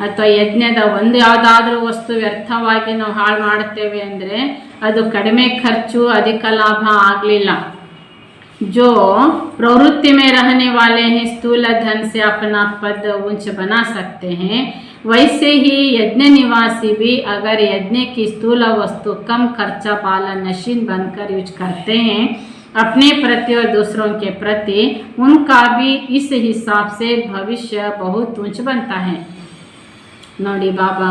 ಅಥವಾ ಯಜ್ಞದ ಒಂದು ಯಾವುದಾದ್ರೂ ವಸ್ತು ವ್ಯರ್ಥವಾಗಿ ನಾವು ಹಾಳು ಮಾಡ್ತೇವೆ ಅಂದರೆ ಅದು ಕಡಿಮೆ ಖರ್ಚು ಅಧಿಕ ಲಾಭ ಆಗಲಿಲ್ಲ. जो प्रवृत्ति में रहने वाले हैं स्थूल धन से अपना पद ऊंच बना सकते हैं, वैसे ही यज्ञ निवासी भी अगर यज्ञ की स्थूल वस्तु कम खर्चा बाला नशीन बनकर यूज करते हैं अपने प्रति और दूसरों के प्रति, उनका भी इस हिसाब से भविष्य बहुत ऊंच बनता है. ನೋಡಿ ಬಾಬಾ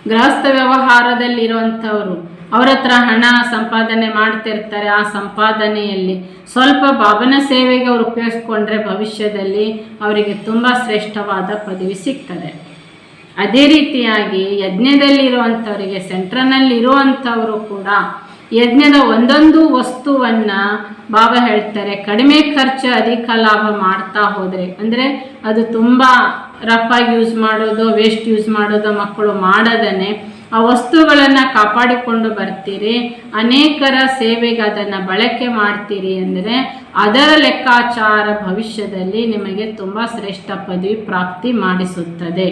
ಗೃಹಸ್ಥ ವ್ಯವಹಾರದಲ್ಲಿರುವಂಥವರು ಅವ್ರ ಹತ್ರ ಹಣ ಸಂಪಾದನೆ ಮಾಡ್ತಿರ್ತಾರೆ. ಆ ಸಂಪಾದನೆಯಲ್ಲಿ ಸ್ವಲ್ಪ ಬಾಬನ ಸೇವೆಗೆ ಅವರು ಉಪಯೋಗಿಸ್ಕೊಂಡ್ರೆ ಭವಿಷ್ಯದಲ್ಲಿ ಅವರಿಗೆ ತುಂಬ ಶ್ರೇಷ್ಠವಾದ ಪದವಿ ಸಿಗ್ತದೆ. ಅದೇ ರೀತಿಯಾಗಿ ಯಜ್ಞದಲ್ಲಿರುವಂಥವರಿಗೆ ಸೆಂಟ್ರನಲ್ಲಿರುವಂಥವರು ಕೂಡ ಯಜ್ಞದ ಒಂದೊಂದು ವಸ್ತುವನ್ನು ಬಾಬಾ ಹೇಳ್ತಾರೆ ಕಡಿಮೆ ಖರ್ಚು ಅಧಿಕ ಲಾಭ ಮಾಡ್ತಾ ಹೋದರೆ, ಅಂದರೆ ಅದು ತುಂಬ ರಫಾಗಿ ಯೂಸ್ ಮಾಡೋದು, ವೇಸ್ಟ್ ಯೂಸ್ ಮಾಡೋದು ಮಕ್ಕಳು ಮಾಡದೇ ಆ ವಸ್ತುಗಳನ್ನು ಕಾಪಾಡಿಕೊಂಡು ಬರ್ತೀರಿ, ಅನೇಕರ ಸೇವೆಗೆ ಅದನ್ನು ಬಳಕೆ ಮಾಡ್ತೀರಿ ಅಂದರೆ ಅದರ ಲೆಕ್ಕಾಚಾರ ಭವಿಷ್ಯದಲ್ಲಿ ನಿಮಗೆ ತುಂಬ ಶ್ರೇಷ್ಠ ಪದವಿ ಪ್ರಾಪ್ತಿ ಮಾಡಿಸುತ್ತದೆ.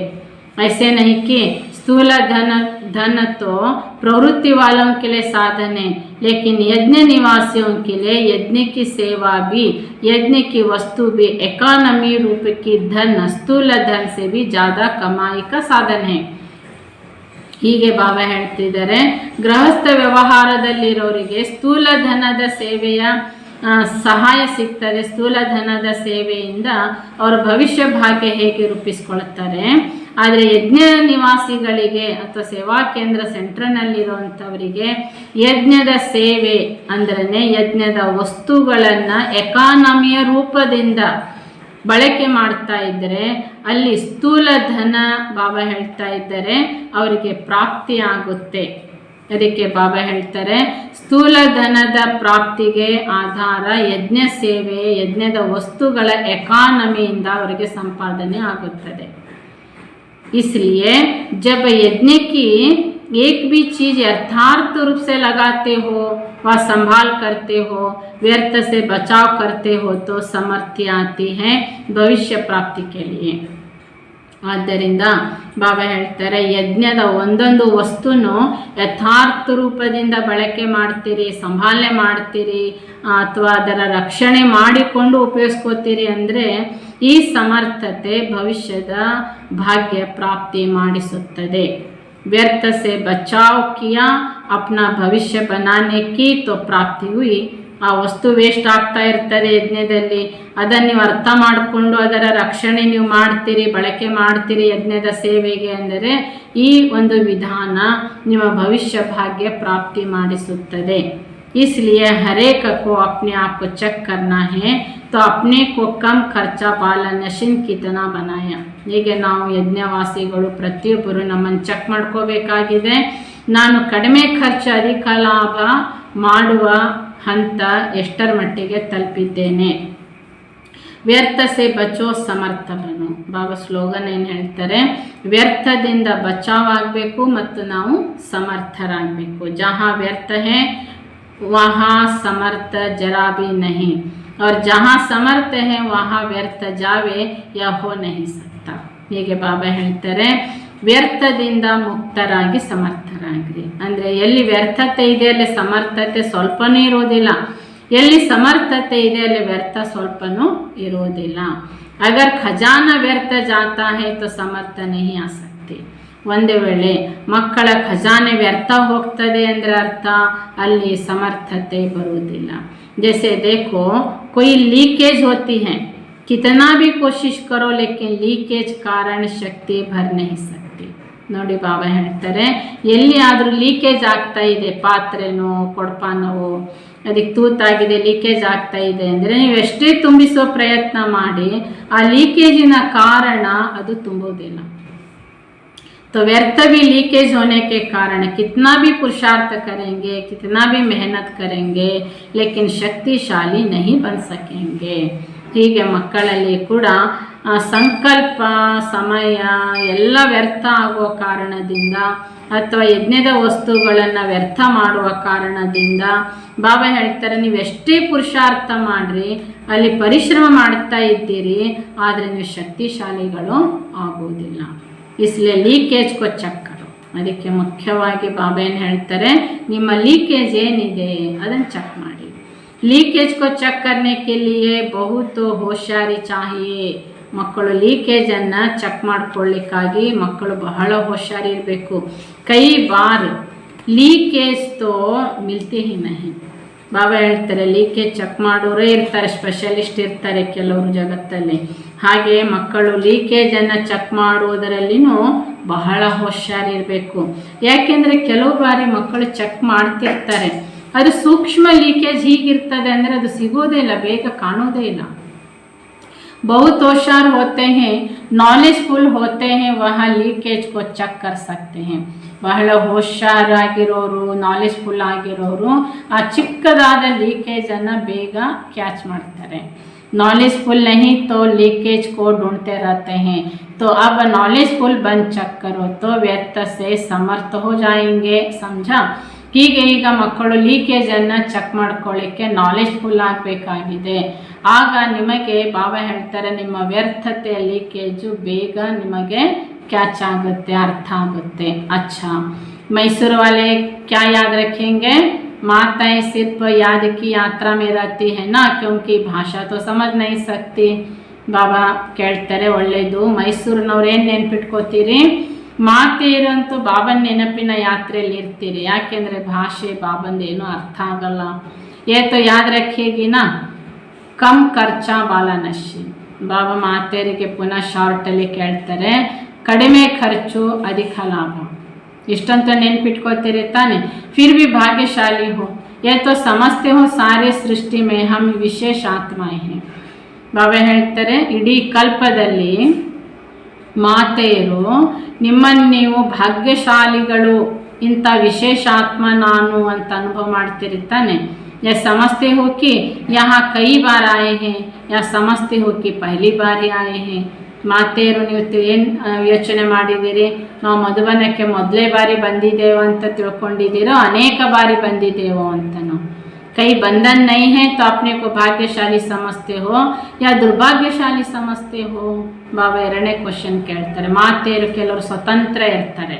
ऐसे नहीं कि स्थूल धन तो प्रवृत्ति वालों के लिए साधन है, लेकिन यज्ञ निवासियों के लिए यज्ञ की सेवा भी, यज्ञ की वस्तु भी इकोनॉमी रूप की धन स्थूल धन से भी ज़्यादा कमाई का साधन है. ಹೀಗೆ ಬಾಬಾ ಹೇಳ್ತಿದ್ದಾರೆ, ಗೃಹಸ್ಥ ವ್ಯವಹಾರದಲ್ಲಿರೋರಿಗೆ ಸ್ಥೂಲ ಧನದ ಸೇವೆಯ ಸಹಾಯ ಸಿಗ್ತದೆ. ಸ್ಥೂಲ ಧನದ ಸೇವೆಯಿಂದ ಅವರ ಭವಿಷ್ಯ ಭಾಗ್ಯ ಹೇಗೆ ರೂಪಿಸ್ಕೊಳ್ತಾರೆ. ಆದರೆ ಯಜ್ಞ ನಿವಾಸಿಗಳಿಗೆ ಅಥವಾ ಸೇವಾ ಕೇಂದ್ರ ಸೆಂಟ್ರ್ನಲ್ಲಿರುವಂಥವರಿಗೆ ಯಜ್ಞದ ಸೇವೆ ಅಂದ್ರೆ ಯಜ್ಞದ ವಸ್ತುಗಳನ್ನು ಎಕಾನಮಿಯ ರೂಪದಿಂದ ಬಳಕೆ ಮಾಡ್ತಾ ಇದ್ದರೆ ಅಲ್ಲಿ ಸ್ಥೂಲ ಧನ ಬಾಬಾ ಹೇಳ್ತಾ ಇದ್ದಾರೆ ಅವರಿಗೆ ಪ್ರಾಪ್ತಿಯಾಗುತ್ತೆ. ಅದಕ್ಕೆ ಬಾಬಾ ಹೇಳ್ತಾರೆ ಸ್ಥೂಲ ಧನದ ಪ್ರಾಪ್ತಿಗೆ ಆಧಾರ ಯಜ್ಞ ಸೇವೆ, ಯಜ್ಞದ ವಸ್ತುಗಳ ಎಕಾನಮಿಯಿಂದ ಅವರಿಗೆ ಸಂಪಾದನೆ ಆಗುತ್ತದೆ. इसलिए जब यज्ञ की एक भी चीज़ यथार्थ रूप से लगाते हो व संभाल करते हो, व्यर्थ से बचाव करते हो तो समर्थ्य आती है भविष्य प्राप्ति के लिए. ಆದ್ದರಿಂದ ಬಾಬಾ ಹೇಳ್ತಾರೆ ಯಜ್ಞದ ಒಂದೊಂದು ವಸ್ತುನು ಯಥಾರ್ಥ ರೂಪದಿಂದ ಬಳಕೆ ಮಾಡ್ತೀರಿ, ಸಂಭಾಲನೆ ಮಾಡ್ತೀರಿ ಅಥವಾ ಅದರ ರಕ್ಷಣೆ ಮಾಡಿಕೊಂಡು ಉಪಯೋಗಿಸ್ಕೋತೀರಿ ಅಂದರೆ ಈ ಸಮರ್ಥತೆ ಭವಿಷ್ಯದ ಭಾಗ್ಯ ಪ್ರಾಪ್ತಿ ಮಾಡಿಸುತ್ತದೆ. व्यर्थ से बचाव किया, अपना भविष्ಯ बनाने की तो ಪ್ರಾಪ್ತಿ हुई। ಆ ವಸ್ತು ವೇಸ್ಟ್ ಆಗ್ತಾ ಇರ್ತದೆ ಯಜ್ಞದಲ್ಲಿ, ಅದನ್ನು ನೀವು ಅರ್ಥ ಮಾಡಿಕೊಂಡು ಅದರ ರಕ್ಷಣೆ ನೀವು ಮಾಡ್ತೀರಿ, ಬಳಕೆ ಮಾಡ್ತೀರಿ ಯಜ್ಞದ ಸೇವೆಗೆ ಅಂದರೆ ಈ ಒಂದು ವಿಧಾನ ನಿಮ್ಮ ಭವಿಷ್ಯ ಭಾಗ್ಯ ಪ್ರಾಪ್ತಿ ಮಾಡಿಸುತ್ತದೆ। इसलिए हर एक को अपने आप को चेक करना है, तो अपने को कम खर्चा बाला नशीन कितना बनाया। ಹೀಗೆ ನಾವು ಯಜ್ಞವಾಸಿಗಳು ಪ್ರತಿಯೊಬ್ಬರು ನಮ್ಮನ್ನು ಚೆಕ್ ಮಾಡ್ಕೋಬೇಕಾಗಿದೆ, ನಾನು ಕಡಿಮೆ ಖರ್ಚು ಅಧಿಕ ಲಾಭ ಮಾಡುವ ಹಂತ ಎಷ್ಟರ ಮಟ್ಟಿಗೆ ತಲುಪಿದ್ದೇನೆ। ವ್ಯರ್ಥ ಸೆ ಬಚೋ ಸಮರ್ಥ ಬನು। ಬಾಬಾ ಸ್ಲೋಗನ್ ಏನು ಹೇಳ್ತಾರೆ, ವ್ಯರ್ಥದಿಂದ ಬಚಾವಾಗಬೇಕು ಮತ್ತು ನಾವು ಸಮರ್ಥರಾಗಬೇಕು। ಜहाँ व्यर्थ है वहाँ समर्थ जरा भी नहीं, और जहाँ समर्थ है वहाँ व्यर्थ जावे या हो नहीं सकता। ಹೀಗೆ ಬಾಬಾ ಹೇಳ್ತಾರೆ, ವ್ಯರ್ಥದಿಂದ ಮುಕ್ತರಾಗಿ ಸಮರ್ಥರಾಗ್ರಿ ಅಂದರೆ ಎಲ್ಲಿ ವ್ಯರ್ಥತೆ ಇದೆ ಅಲ್ಲಿ ಸಮರ್ಥತೆ ಸ್ವಲ್ಪನೂ ಇರೋದಿಲ್ಲ, ಎಲ್ಲಿ ಸಮರ್ಥತೆ ಇದೆ ಅಲ್ಲಿ ವ್ಯರ್ಥ ಸ್ವಲ್ಪನೂ ಇರೋದಿಲ್ಲ। ಅಗರ್ ಖಜಾನ ವ್ಯರ್ಥ ಜಾತಾ ಹೈ ತೋ ಸಮರ್ಥ ನಹಿ ಆ ಸಕ್ತೆ। ಒಂದು ವೇಳೆ ಮಕ್ಕಳ ಖಜಾನೆ ವ್ಯರ್ಥ ಹೋಗ್ತದೆ ಅಂದರೆ ಅರ್ಥ ಅಲ್ಲಿ ಸಮರ್ಥತೆ ಬರುವುದಿಲ್ಲ। जैसे देखो कोई लीकेज होती है, कितना भी कोशिश करो लेकिन लीकेज कारण शक्ति भर नहीं सकती। ನೋಡಿ ಬಾಬಾ ಹೇಳ್ತಾರೆ, ಎಲ್ಲಿ ಆದರೂ ಲೀಕೇಜ್ ಆಗ್ತಾ ಇದೆ, ಪಾತ್ರೆನೋ ಕೊಡಪಾನವೋ ಅದಕ್ಕೆ ತೂತಾಗಿದೆ, ಲೀಕೇಜ್ ಆಗ್ತಾ ಇದೆ ಅಂದರೆ ನೀವು ಎಷ್ಟೇ ತುಂಬಿಸೋ ಪ್ರಯತ್ನ ಮಾಡಿ ಆ ಲೀಕೇಜಿನ ಕಾರಣ ಅದು ತುಂಬೋದಿಲ್ಲ। तो व्यर्थ भी लीकेज होने के कारण कितना भी पुरुषार्थ करेंगे, कितना भी मेहनत करेंगे, लेकिन शक्तिशाली नहीं बन सकेंगे। ಹೀಗೆ ಮಕ್ಕಳಲ್ಲಿ ಕೂಡ ಸಂಕಲ್ಪ ಸಮಯ ಎಲ್ಲ ವ್ಯರ್ಥ ಆಗುವ ಕಾರಣದಿಂದ ಅಥವಾ ಯಜ್ಞದ ವಸ್ತುಗಳನ್ನು ವ್ಯರ್ಥ ಮಾಡುವ ಕಾರಣದಿಂದ ಬಾಬಾ ಹೇಳ್ತಾರೆ, ನೀವು ಎಷ್ಟೇ ಪುರುಷಾರ್ಥ ಮಾಡಿರಿ ಅಲ್ಲಿ ಪರಿಶ್ರಮ ಮಾಡ್ತಾ ಇದ್ದೀರಿ ಆದರೆ ನೀವು ಶಕ್ತಿಶಾಲಿಗಳು ಆಗುವುದಿಲ್ಲ। इसलिए ಲೀಕೇಜ್ ಕೋ ಚೆಕ್ ಕರೋ। ಅದಕ್ಕೆ ಮುಖ್ಯವಾಗಿ ಬಾಬಾ ಏನು ಹೇಳ್ತಾರೆ, ನಿಮ್ಮ ಲೀಕೇಜ್ ಏನಿದೆ ಅದನ್ನು ಚೆಕ್ ಮಾಡಿ। ಲೀಕೇಜ್ ಕೋ ಚೆಕ್ करने के लिए बहुत होशियारी चाहिए। ಮಕ್ಕಳು ಲೀಕೇಜನ್ನು ಚೆಕ್ ಮಾಡ್ಕೊಳ್ಳಿಕ್ಕಾಗಿ ಮಕ್ಕಳು ಬಹಳ ಹುಷಾರಿ ಇರಬೇಕು। ಕೈ ಬಾರ್ ಲೀಕೇಜ್ ತೋ ಮಿಲ್ತಿ ಹಿ ನಹಿ। ಬಾಬಾ ಹೇಳ್ತಾರೆ, ಲೀಕೇಜ್ ಚೆಕ್ ಮಾಡೋರೇ ಇರ್ತಾರೆ, ಸ್ಪೆಷಲಿಸ್ಟ್ ಇರ್ತಾರೆ ಕೆಲವರು ಜಗತ್ತಲ್ಲಿ। ಹಾಗೆ ಮಕ್ಕಳು ಲೀಕೇಜನ್ನು ಚೆಕ್ ಮಾಡುವುದರಲ್ಲಿನೂ ಬಹಳ ಹುಷಾರಿರಬೇಕು। ಯಾಕೆಂದರೆ ಕೆಲವು ಬಾರಿ ಮಕ್ಕಳು ಚೆಕ್ ಮಾಡ್ತಿರ್ತಾರೆ, ಅದು ಸೂಕ್ಷ್ಮ ಲೀಕೇಜ್ ಹೀಗಿರ್ತದೆ ಅಂದರೆ ಅದು ಸಿಗೋದೇ ಇಲ್ಲ, ಬೇಗ ಕಾಣೋದೇ ಇಲ್ಲ। बहुत होशियार होते हैं, नॉलेजफुल होते हैं, वह लीकेज को ಚೆಕ್ कर सकते हैं। ಬಹಳ ಹುಷಾರಾಗಿರೋರು ನಾಲೆಜ್ಫುಲ್ ಆಗಿರೋರು ಆ ಚಿಕ್ಕದಾದ ಲೀಕೇಜನ್ನು ಬೇಗ ಕ್ಯಾಚ್ ಮಾಡ್ತಾರೆ। नॉलेजफुल नहीं तो लीकेज को ढूंढते रहते हैं, तो अब नॉलेजफुल बन ಚೆಕ್ करो तो व्यर्थ से समर्थ हो जाएंगे। समझा? ಹೀಗೆ ಈಗ ಮಕ್ಕಳು ಲೀಕೇಜನ್ನು ಚೆಕ್ ಮಾಡ್ಕೊಳ್ಳಿಕ್ಕೆ ನಾಲೆಜ್ಫುಲ್ ಆಗಬೇಕಾಗಿದೆ। ಆಗ ನಿಮಗೆ ಬಾಬಾ ಹೇಳ್ತಾರೆ, ನಿಮ್ಮ ವ್ಯರ್ಥತೆಯ ಲೀಕೇಜು ಬೇಗ ನಿಮಗೆ ಕ್ಯಾಚ್ ಆಗುತ್ತೆ, ಅರ್ಥ ಆಗುತ್ತೆ। अच्छा, मैसूर वाले क्या याद रखेंगे, माताएं सिर्फ याद की यात्रा में रहती है ना, क्योंकि भाषा तो समझ नहीं सकती। ಬಾಬಾ ಕೇಳ್ತಾರೆ, ಒಳ್ಳೆಯದು, ಮೈಸೂರಿನವ್ರು ಏನು ನೆನ್ಪಿಟ್ಕೋತೀರಿ, ಮಾತೆಯರಂತೂ ಬಾಬನ ನೆನಪಿನ ಯಾತ್ರೆಯಲ್ಲಿ ಇರ್ತೀರಿ, ಯಾಕೆಂದರೆ ಭಾಷೆ ಬಾಬಂದೇನು ಅರ್ಥ ಆಗಲ್ಲ। ಏತೋ ಯಾದ್ ರಖೇಗಿನಾ, ಕಮ್ ಖರ್ಚಾ ಬಾಲ ನಶಿ। ಬಾಬಾ ಮಾತೆಯರಿಗೆ ಪುನಃ ಶಾರ್ಟಲ್ಲಿ ಕೇಳ್ತಾರೆ, ಕಡಿಮೆ ಖರ್ಚು ಅಧಿಕ ಲಾಭ, ಇಷ್ಟಂತ ನೆನ್ಪಿಟ್ಕೋತೀರಿ ತಾನೆ। फिर भी भाग्यशाली हो, ये तो समझते हो सारे सृष्टि में हम विशेष आत्माएं हैं। ಬಾಬಾ ಹೇಳ್ತಾರೆ, ಇಡೀ ಕಲ್ಪದಲ್ಲಿ ಮಾತೆಯರು ನಿಮ್ಮನ್ನು ನೀವು ಭಾಗ್ಯಶಾಲಿಗಳು, ಇಂಥ ವಿಶೇಷ ಆತ್ಮ ನಾನು ಅಂತ ಅನುಭವ ಮಾಡ್ತೀರಿ ತಾನೆ। या समझते हो कि यहाँ कई बार आए हैं, या समझते हो कि पहली बार ही आए हैं। ಮಾತೆಯರು ನೀವು ಏನು ಯೋಚನೆ ಮಾಡಿದ್ದೀರಿ, ನಾವು ಮಧುಬನಕ್ಕೆ ಮೊದಲೇ ಬಾರಿ ಬಂದಿದ್ದೇವೆ ಅಂತ ತಿಳ್ಕೊಂಡಿದ್ದೀರೋ, ಅನೇಕ ಬಾರಿ ಬಂದಿದ್ದೇವೋ ಅಂತನೋ। कई बंधन नहीं है तो अपने को भाग्यशाली समझते हो या दुर्भाग्ಯಶಾಲಿ समझते हो। ಬಾಬಾ ಎರಡನೇ ಕ್ವಶನ್ ಕೇಳ್ತಾರೆ। ಮಾತೆಯರು ಕೆಲವರು ಸ್ವತಂತ್ರ ಇರ್ತಾರೆ,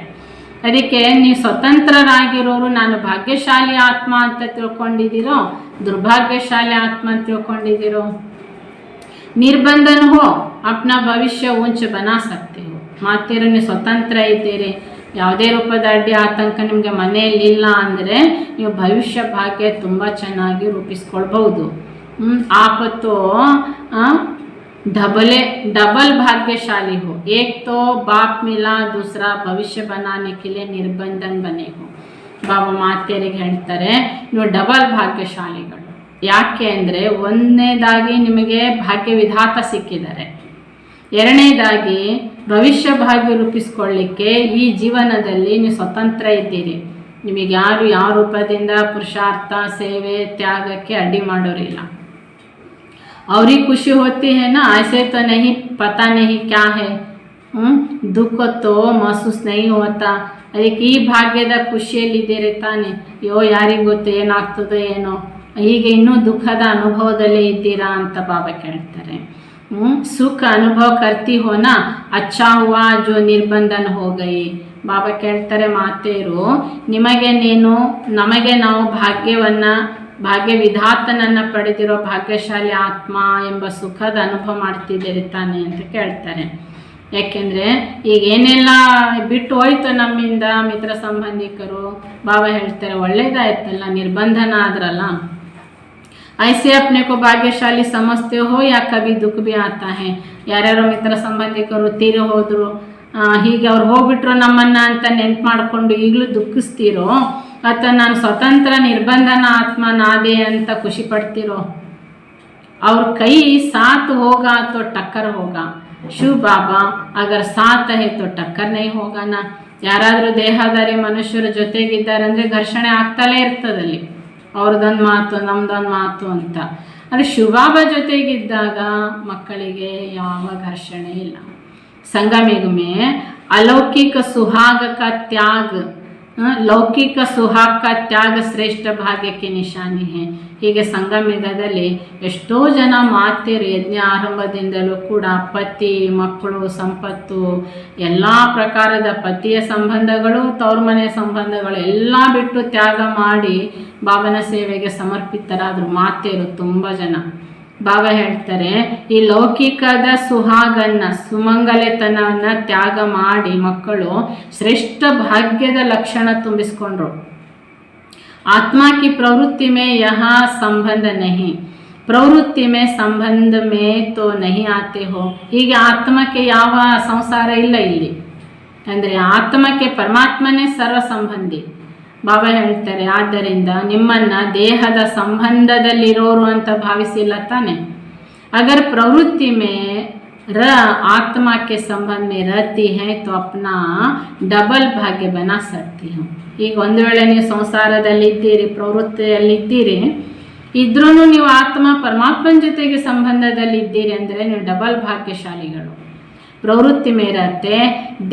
ಅದಕ್ಕೆ ನೀವು ಸ್ವತಂತ್ರರಾಗಿರೋರು ನಾನು ಭಾಗ್ಯಶಾಲಿ ಆತ್ಮ ಅಂತ ತಿಳ್ಕೊಂಡಿದ್ದೀರೋ ದುರ್ಭಾಗ್ಯಶಾಲಿ ಆತ್ಮ ಅಂತ ತಿಳ್ಕೊಂಡಿದ್ದೀರೋ। ನಿರ್ಬಂಧನ ಹೋ अपना भविष्य ऊंच बना सकते हो। ಮಾತೆಯರು ನೀವು ಸ್ವತಂತ್ರ ಇದ್ದೀರಿ, ಯಾವುದೇ ರೂಪದ ಅಡ್ಡಿ ಆತಂಕ ನಿಮಗೆ ಮನೆಯಲ್ಲಿ ಇಲ್ಲ ಅಂದರೆ ನೀವು ಭವಿಷ್ಯ ಭಾಗ್ಯ ತುಂಬ ಚೆನ್ನಾಗಿ ರೂಪಿಸ್ಕೊಳ್ಬಹುದು. ಆಪತ್ತು डबल भाग्यशाली हो. एक तो बाप मिला, दूसरा भविष्य बनाने के लिए निर्बंधन बने हो. ಬಾಬಾ ಮಾತೆಯರಿಗೆ ಹೇಳ್ತಾರೆ ನೀವು ಡಬಲ್ ಭಾಗ್ಯಶಾಲಿಗಳು. ಯಾಕೆ ಅಂದರೆ ಒಂದನೇದಾಗಿ ನಿಮಗೆ ಭಾಗ್ಯ ವಿಧಾತ ಸಿಕ್ಕಿದ್ದಾರೆ, ಎರಡನೇದಾಗಿ ಭವಿಷ್ಯ ಭಾಗ್ಯ ರೂಪಿಸ್ಕೊಳ್ಳಿಕ್ಕೆ ಈ ಜೀವನದಲ್ಲಿ ನೀವು ಸ್ವತಂತ್ರ ಇದ್ದೀರಿ. ನಿಮಗೆ ಯಾರು ಯಾವ ರೂಪದಿಂದ ಪುರುಷಾರ್ಥ ಸೇವೆ ತ್ಯಾಗಕ್ಕೆ ಅಡ್ಡಿ ಮಾಡೋರಿಲ್ಲ. ಅವ್ರಿಗೆ ಖುಷಿ होती है ना, ऐसे तो नहीं पता नहीं क्या है, दुख तो महसूस नहीं होता. ಅದಕ್ಕೆ ಈ ಭಾಗ್ಯದ ಖುಷಿಯಲ್ಲಿದ್ದೀರಿ ತಾನೆ, ಅಯ್ಯೋ ಯಾರಿಗೆ ಗೊತ್ತು ಏನಾಗ್ತದೋ ಏನೋ, ಹೀಗೆ ಇನ್ನೂ ದುಃಖದ ಅನುಭವದಲ್ಲೇ ಇದ್ದೀರಾ ಅಂತ ಬಾಬಾ ಕೇಳ್ತಾರೆ. ಸುಖ ಅನುಭವ ಕರ್ತಿ ಹೋನಾ, ಅಚ್ಚಾ ಹುವಾ ಜೋ ನಿರ್ಬಂಧನ ಹೋ ಗಯಿ. ಬಾಬಾ ಕೇಳ್ತಾರೆ ಮಾತೇರು, ನಮಗೆ ನಾವು ಭಾಗ್ಯ ವಿಧಾತನನ್ನು ಪಡೆದಿರೋ ಭಾಗ್ಯಶಾಲಿ ಆತ್ಮ ಎಂಬ ಸುಖದ ಅನುಭವ ಮಾಡ್ತಿದ್ದೀರಿ ತಾನೆ ಅಂತ ಕೇಳ್ತಾರೆ. ಯಾಕೆಂದರೆ ಈಗ ಏನೆಲ್ಲ ಬಿಟ್ಟು ಹೋಯ್ತು ನಮ್ಮಿಂದ ಮಿತ್ರ ಸಂಬಂಧಿಕರು, ಬಾಬಾ ಹೇಳ್ತಾರೆ ಒಳ್ಳೇದಾಯ್ತಲ್ಲ, ನಿರ್ಬಂಧನ ಆದ್ರಲ್ಲ. ಐಸೆ अपने को ಭಾಗ್ಯಶಾಲಿ ಸಮಜ್ತೆ ಹೋ ಯಾ ಕಭಿ ದುಃಖ ಭಿ ಆತಾ ಹೈ. ಯಾರ್ಯಾರೋ ಮಿತ್ರ ಸಂಬಂಧಿಕರು ತೀರಿ ಹೋದ್ರು, ಹೀಗೆ ಅವ್ರು ಹೋಗ್ಬಿಟ್ರು ನಮ್ಮನ್ನು ಅಂತ ನೆನ್ಪು ಮಾಡಿಕೊಂಡು ಈಗಲೂ ದುಃಖಿಸ್ತೀರೋ, ಅಥವಾ ನಾನು ಸ್ವತಂತ್ರ ನಿರ್ಬಂಧನ ಆತ್ಮನಾದೆ ಅಂತ ಖುಷಿ ಪಡ್ತಿರೋ. ಅವ್ರ ಕೈ ಸಾಥ್ ಹೋಗಾ ತೋ ಟಕ್ಕರ್ ಹೋಗಾ. ಶಿವ ಬಾಬಾ ಅಗರ್ ಸಾಥ್ ಹೇ ತೋ ಟಕ್ಕರ್ ನೈ ಹೋಗಾನ. ಯಾರಾದರೂ ದೇಹದಾರಿ ಮನುಷ್ಯರ ಜೊತೆಗಿದ್ದಾರೆ ಅಂದರೆ ಘರ್ಷಣೆ ಆಗ್ತಲೇ ಇರ್ತದಲ್ಲಿ, ಅವ್ರದ್ದೊಂದು ಮಾತು ನಮ್ದೊಂದು ಮಾತು ಅಂತ. ಆದರೆ ಶಿವಬಾಬಾ ಜೊತೆಗಿದ್ದಾಗ ಮಕ್ಕಳಿಗೆ ಯಾವ ಘರ್ಷಣೆ ಇಲ್ಲ. ಸಂಗಮಿಗುಮೆ अलौकिक सुहाग का त्याग, ಲೌಕಿಕ ಸುಹಾಗ का त्याग ಶ್ರೇಷ್ಠ ಭಾಗ್ಯಕ್ಕೆ ನಿಶಾನಿ ಹೇ. ಹೀಗೆ ಸಂಗಮಯುಗದಲ್ಲಿ ಎಷ್ಟೋ ಜನ ಮಾತೆಯರು ಯಜ್ಞ ಆರಂಭದಿಂದಲೂ ಕೂಡ ಪತಿ, ಮಕ್ಕಳು, ಸಂಪತ್ತು, ಎಲ್ಲ ಪ್ರಕಾರದ ಪತಿಯ ಸಂಬಂಧಗಳು, ತವ್ರ ಮನೆಯ ಸಂಬಂಧಗಳು ಎಲ್ಲ ಬಿಟ್ಟು ತ್ಯಾಗ ಮಾಡಿ ಬಾಬನ ಸೇವೆಗೆ ಸಮರ್ಪಿತರಾದರು ಮಾತೆಯರು ತುಂಬ ಜನ. ಬಾಬಾ ಹೇಳ್ತಾರೆ ಈ ಲೌಕಿಕದ ಸುಹಾಗನ್ನ, ಸುಮಂಗಲೆತನವನ್ನು ತ್ಯಾಗ ಮಾಡಿ ಮಕ್ಕಳು ಶ್ರೇಷ್ಠ ಭಾಗ್ಯದ ಲಕ್ಷಣ ತುಂಬಿಸ್ಕೊಂಡ್ರು. ಆತ್ಮ ಕಿ ಪ್ರವೃತ್ತಿ ಮೇ ಯಹ ಸಂಬಂಧ ನಹಿ, ಪ್ರವೃತ್ತಿ ಮೇ ಸಂಬಂಧ ಮೇ ತೋ ನಹಿ ಆತೆ ಹೋ. ಹೀಗೆ ಆತ್ಮಕ್ಕೆ ಯಾವ ಸಂಸಾರ ಇಲ್ಲ ಇಲ್ಲಿ, ಅಂದರೆ ಆತ್ಮಕ್ಕೆ ಪರಮಾತ್ಮನೇ ಸರ್ವ ಸಂಬಂಧಿ. ಬಾಬಾ ಹೇಳ್ತಾರೆ ಆದ್ದರಿಂದ ನಿಮ್ಮನ್ನು ದೇಹದ ಸಂಬಂಧದಲ್ಲಿರೋರು ಅಂತ ಭಾವಿಸಿಲ್ಲ ತಾನೆ. ಅಗರ್ ಪ್ರವೃತ್ತಿ ಮೇ आत्मा के संबंध में रहती है तो अपना डबल भाग्य बना सकती हूँ. ಈಗ ಒಂದು ವೇಳೆ ನೀವು ಸಂಸಾರದಲ್ಲಿದ್ದೀರಿ, ಪ್ರವೃತ್ತಿಯಲ್ಲಿದ್ದೀರಿ, ಇದ್ರೂ ನೀವು ಆತ್ಮ ಪರಮಾತ್ಮನ ಜೊತೆಗೆ ಸಂಬಂಧದಲ್ಲಿದ್ದೀರಿ ಅಂದರೆ ನೀವು ಡಬಲ್ ಭಾಗ್ಯಶಾಲಿಗಳು. ಪ್ರವೃತ್ತಿ ಮೇ रहते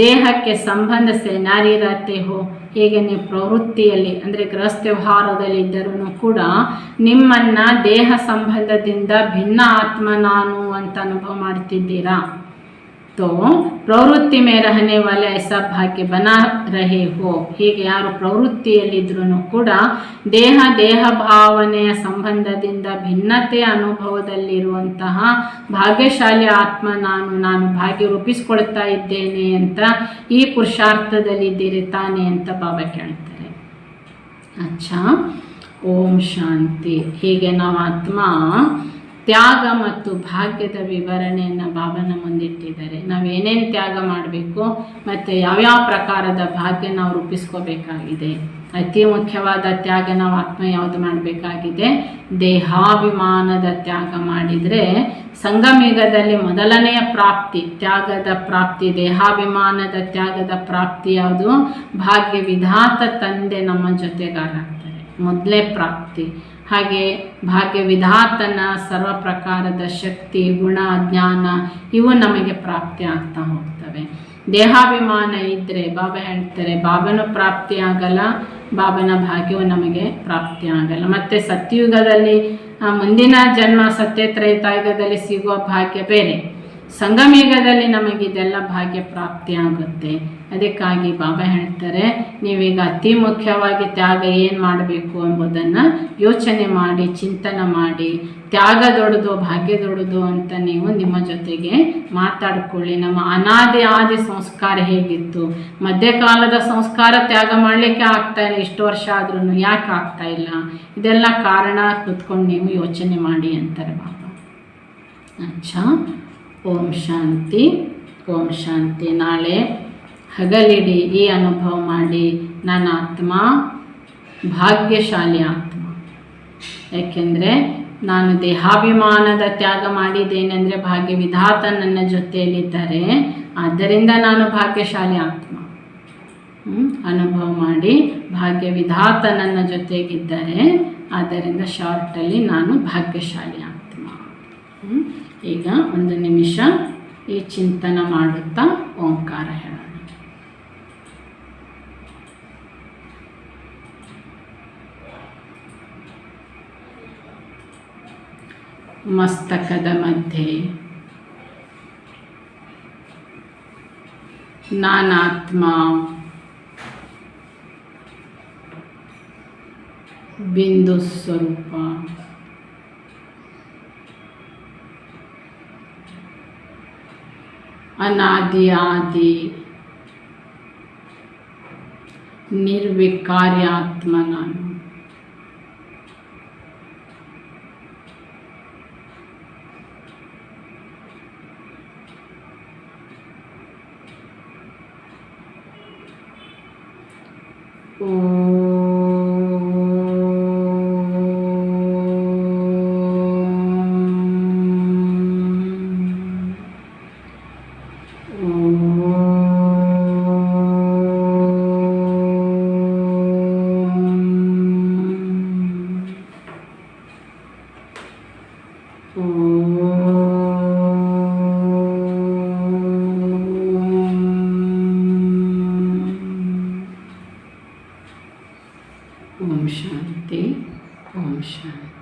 ದೇಹಕ್ಕೆ ಸಂಬಂಧ ಸೆ ನಾರಿ रहते हो. ಹೀಗೆ ನೀವು ಪ್ರವೃತ್ತಿಯಲ್ಲಿ ಅಂದರೆ ಗೃಹಸ್ಥ ವ್ಯವಹಾರದಲ್ಲಿ ಇದ್ದರೂ ಕೂಡ ನಿಮ್ಮನ್ನು ದೇಹ ಸಂಬಂಧದಿಂದ ಭಿನ್ನ ಆತ್ಮ ನಾನು ಅಂತ ಅನುಭವ ಮಾಡ್ತಿದ್ದೀರಾ. तो ಪ್ರವೃತ್ತಿ ಮೇ रहने वाले ऐसा भाग्य बना रहे हो. ಹೀಗೆ ಯಾರು ಪ್ರವೃತ್ತಿಯಲ್ಲಿದ್ರೂ ಕೂಡ ದೇಹ ಭಾವನೆಯ ಸಂಬಂಧದಿಂದ ಭಿನ್ನತೆಯ ಅನುಭವದಲ್ಲಿರುವಂತಹ ಭಾಗ್ಯಶಾಲಿ ಆತ್ಮ ನಾನು ಭಾಗ್ಯ ರೂಪಿಸ್ಕೊಳ್ತಾ ಇದ್ದೇನೆ ಅಂತ ಈ ಪುರುಷಾರ್ಥದಲ್ಲಿದ್ದೀರಿ ತಾನೆ ಅಂತ ಬಾಬಾ ಕೇಳ್ತಾರೆ. ಅಚ್ಚಾ, ಓಂ ಶಾಂತಿ. ಹೀಗೆ ನಾವು ಆತ್ಮ ತ್ಯಾಗ ಮತ್ತು ಭಾಗ್ಯದ ವಿವರಣೆಯನ್ನು ಬಾಬನ ಮುಂದಿಟ್ಟಿದ್ದಾರೆ. ನಾವೇನೇನು ತ್ಯಾಗ ಮಾಡಬೇಕು ಮತ್ತು ಯಾವ್ಯಾವ ಪ್ರಕಾರದ ಭಾಗ್ಯ ನಾವು ರೂಪಿಸ್ಕೋಬೇಕಾಗಿದೆ. ಅತಿ ಮುಖ್ಯವಾದ ತ್ಯಾಗ ನಾವು ಆತ್ಮ ಯಾವುದು ಮಾಡಬೇಕಾಗಿದೆ, ದೇಹಾಭಿಮಾನದ ತ್ಯಾಗ ಮಾಡಿದರೆ ಸಂಗಮಯುಗದಲ್ಲಿ ಮೊದಲನೆಯ ಪ್ರಾಪ್ತಿ, ತ್ಯಾಗದ ಪ್ರಾಪ್ತಿ, ದೇಹಾಭಿಮಾನದ ತ್ಯಾಗದ ಪ್ರಾಪ್ತಿ ಯಾವುದು, ಭಾಗ್ಯ ವಿಧಾತ ತಂದೆ ನಮ್ಮ ಜೊತೆಗಾರಾಗ್ತಾರೆ, ಮೊದಲೇ ಪ್ರಾಪ್ತಿ. ಹಾಗೆ ಭಾಗ್ಯ ವಿಧಾತನ ಸರ್ವ ಪ್ರಕಾರದ ಶಕ್ತಿ, ಗುಣ, ಜ್ಞಾನ ಇವು ನಮಗೆ ಪ್ರಾಪ್ತಿ ಆಗ್ತಾ ಹೋಗ್ತವೆ. ದೇಹಾಭಿಮಾನ ಇದ್ದರೆ ಬಾಬಾ ಹೇಳ್ತಾರೆ ಬಾಬನ ಪ್ರಾಪ್ತಿ ಆಗಲ್ಲ, ಬಾಬನ ಭಾಗ್ಯವು ನಮಗೆ ಪ್ರಾಪ್ತಿ ಆಗಲ್ಲ. ಮತ್ತು ಸತ್ಯಯುಗದಲ್ಲಿ ಮುಂದಿನ ಜನ್ಮ ಸತ್ಯತ್ರೈತಾಯುಗದಲ್ಲಿ ಸಿಗುವ ಭಾಗ್ಯ ಬೇರೆ, ಸಂಗಮಯುಗದಲ್ಲಿ ನಮಗಿದೆಲ್ಲ ಭಾಗ್ಯ ಪ್ರಾಪ್ತಿಯಾಗುತ್ತೆ. ಅದಕ್ಕಾಗಿ ಬಾಬಾ ಹೇಳ್ತಾರೆ, ನೀವೀಗ ಅತಿ ಮುಖ್ಯವಾಗಿ ತ್ಯಾಗ ಏನು ಮಾಡಬೇಕು ಎಂಬುದನ್ನು ಯೋಚನೆ ಮಾಡಿ, ಚಿಂತನೆ ಮಾಡಿ, ತ್ಯಾಗ ದೊಡ್ಡದು ಭಾಗ್ಯ ದೊಡ್ಡದು ಅಂತ ನೀವು ನಿಮ್ಮ ಜೊತೆಗೆ ಮಾತಾಡ್ಕೊಳ್ಳಿ. ನಮ್ಮ ಅನಾದಿ ಆದಿ ಸಂಸ್ಕಾರ ಹೇಗಿತ್ತು, ಮಧ್ಯಕಾಲದ ಸಂಸ್ಕಾರ ತ್ಯಾಗ ಮಾಡಲಿಕ್ಕೆ ಆಗ್ತಾ ಇಲ್ಲ, ಇಷ್ಟು ವರ್ಷ ಆದ್ರೂ ಯಾಕೆ ಆಗ್ತಾ ಇಲ್ಲ, ಇದೆಲ್ಲ ಕಾರಣ ಕೂತ್ಕೊಂಡು ನೀವು ಯೋಚನೆ ಮಾಡಿ ಅಂತಾರೆ ಬಾಬಾ. ಅಚ್ಚಾ, ಓಂ ಶಾಂತಿ, ಓಂ ಶಾಂತಿ. ನಾಳೆ ಹಗಲಿಡಿ ಈ ಅನುಭವ ಮಾಡಿ, ನನ್ನ ಆತ್ಮ ಭಾಗ್ಯಶಾಲಿ ಆತ್ಮ. ಯಾಕೆಂದರೆ ನಾನು ದೇಹಾಭಿಮಾನದ ತ್ಯಾಗ ಮಾಡಿದ್ದೇನೆಂದರೆ ಭಾಗ್ಯ ವಿಧಾತ ನನ್ನ ಜೊತೆಯಲ್ಲಿದ್ದಾರೆ, ಆದ್ದರಿಂದ ನಾನು ಭಾಗ್ಯಶಾಲಿ ಆತ್ಮ. ಅನುಭವ ಮಾಡಿ, ಭಾಗ್ಯ ವಿಧಾತ ನನ್ನ ಜೊತೆಗಿದ್ದಾರೆ, ಆದ್ದರಿಂದ ಶಾರ್ಟಲ್ಲಿ ನಾನು ಭಾಗ್ಯಶಾಲಿ ಆತ್ಮ. ಈಗ ಒಂದು ನಿಮಿಷ ಈ ಚಿಂತನೆ ಮಾಡುತ್ತಾ ಓಂಕಾರ ಹೇಳೋಣ. ಮಸ್ತಕದ ಮಧ್ಯೆ ನಾನಾತ್ಮ ಬಿಂದು ಸ್ವರೂಪ, ಅನಾದಿ ಆದಿ ನಿರ್ವಿಕಾರ್ಯ ಆತ್ಮ ನಾನು. ಓಂ ಶಾಂತಿ, ಓಂ ಶಾಂತಿ.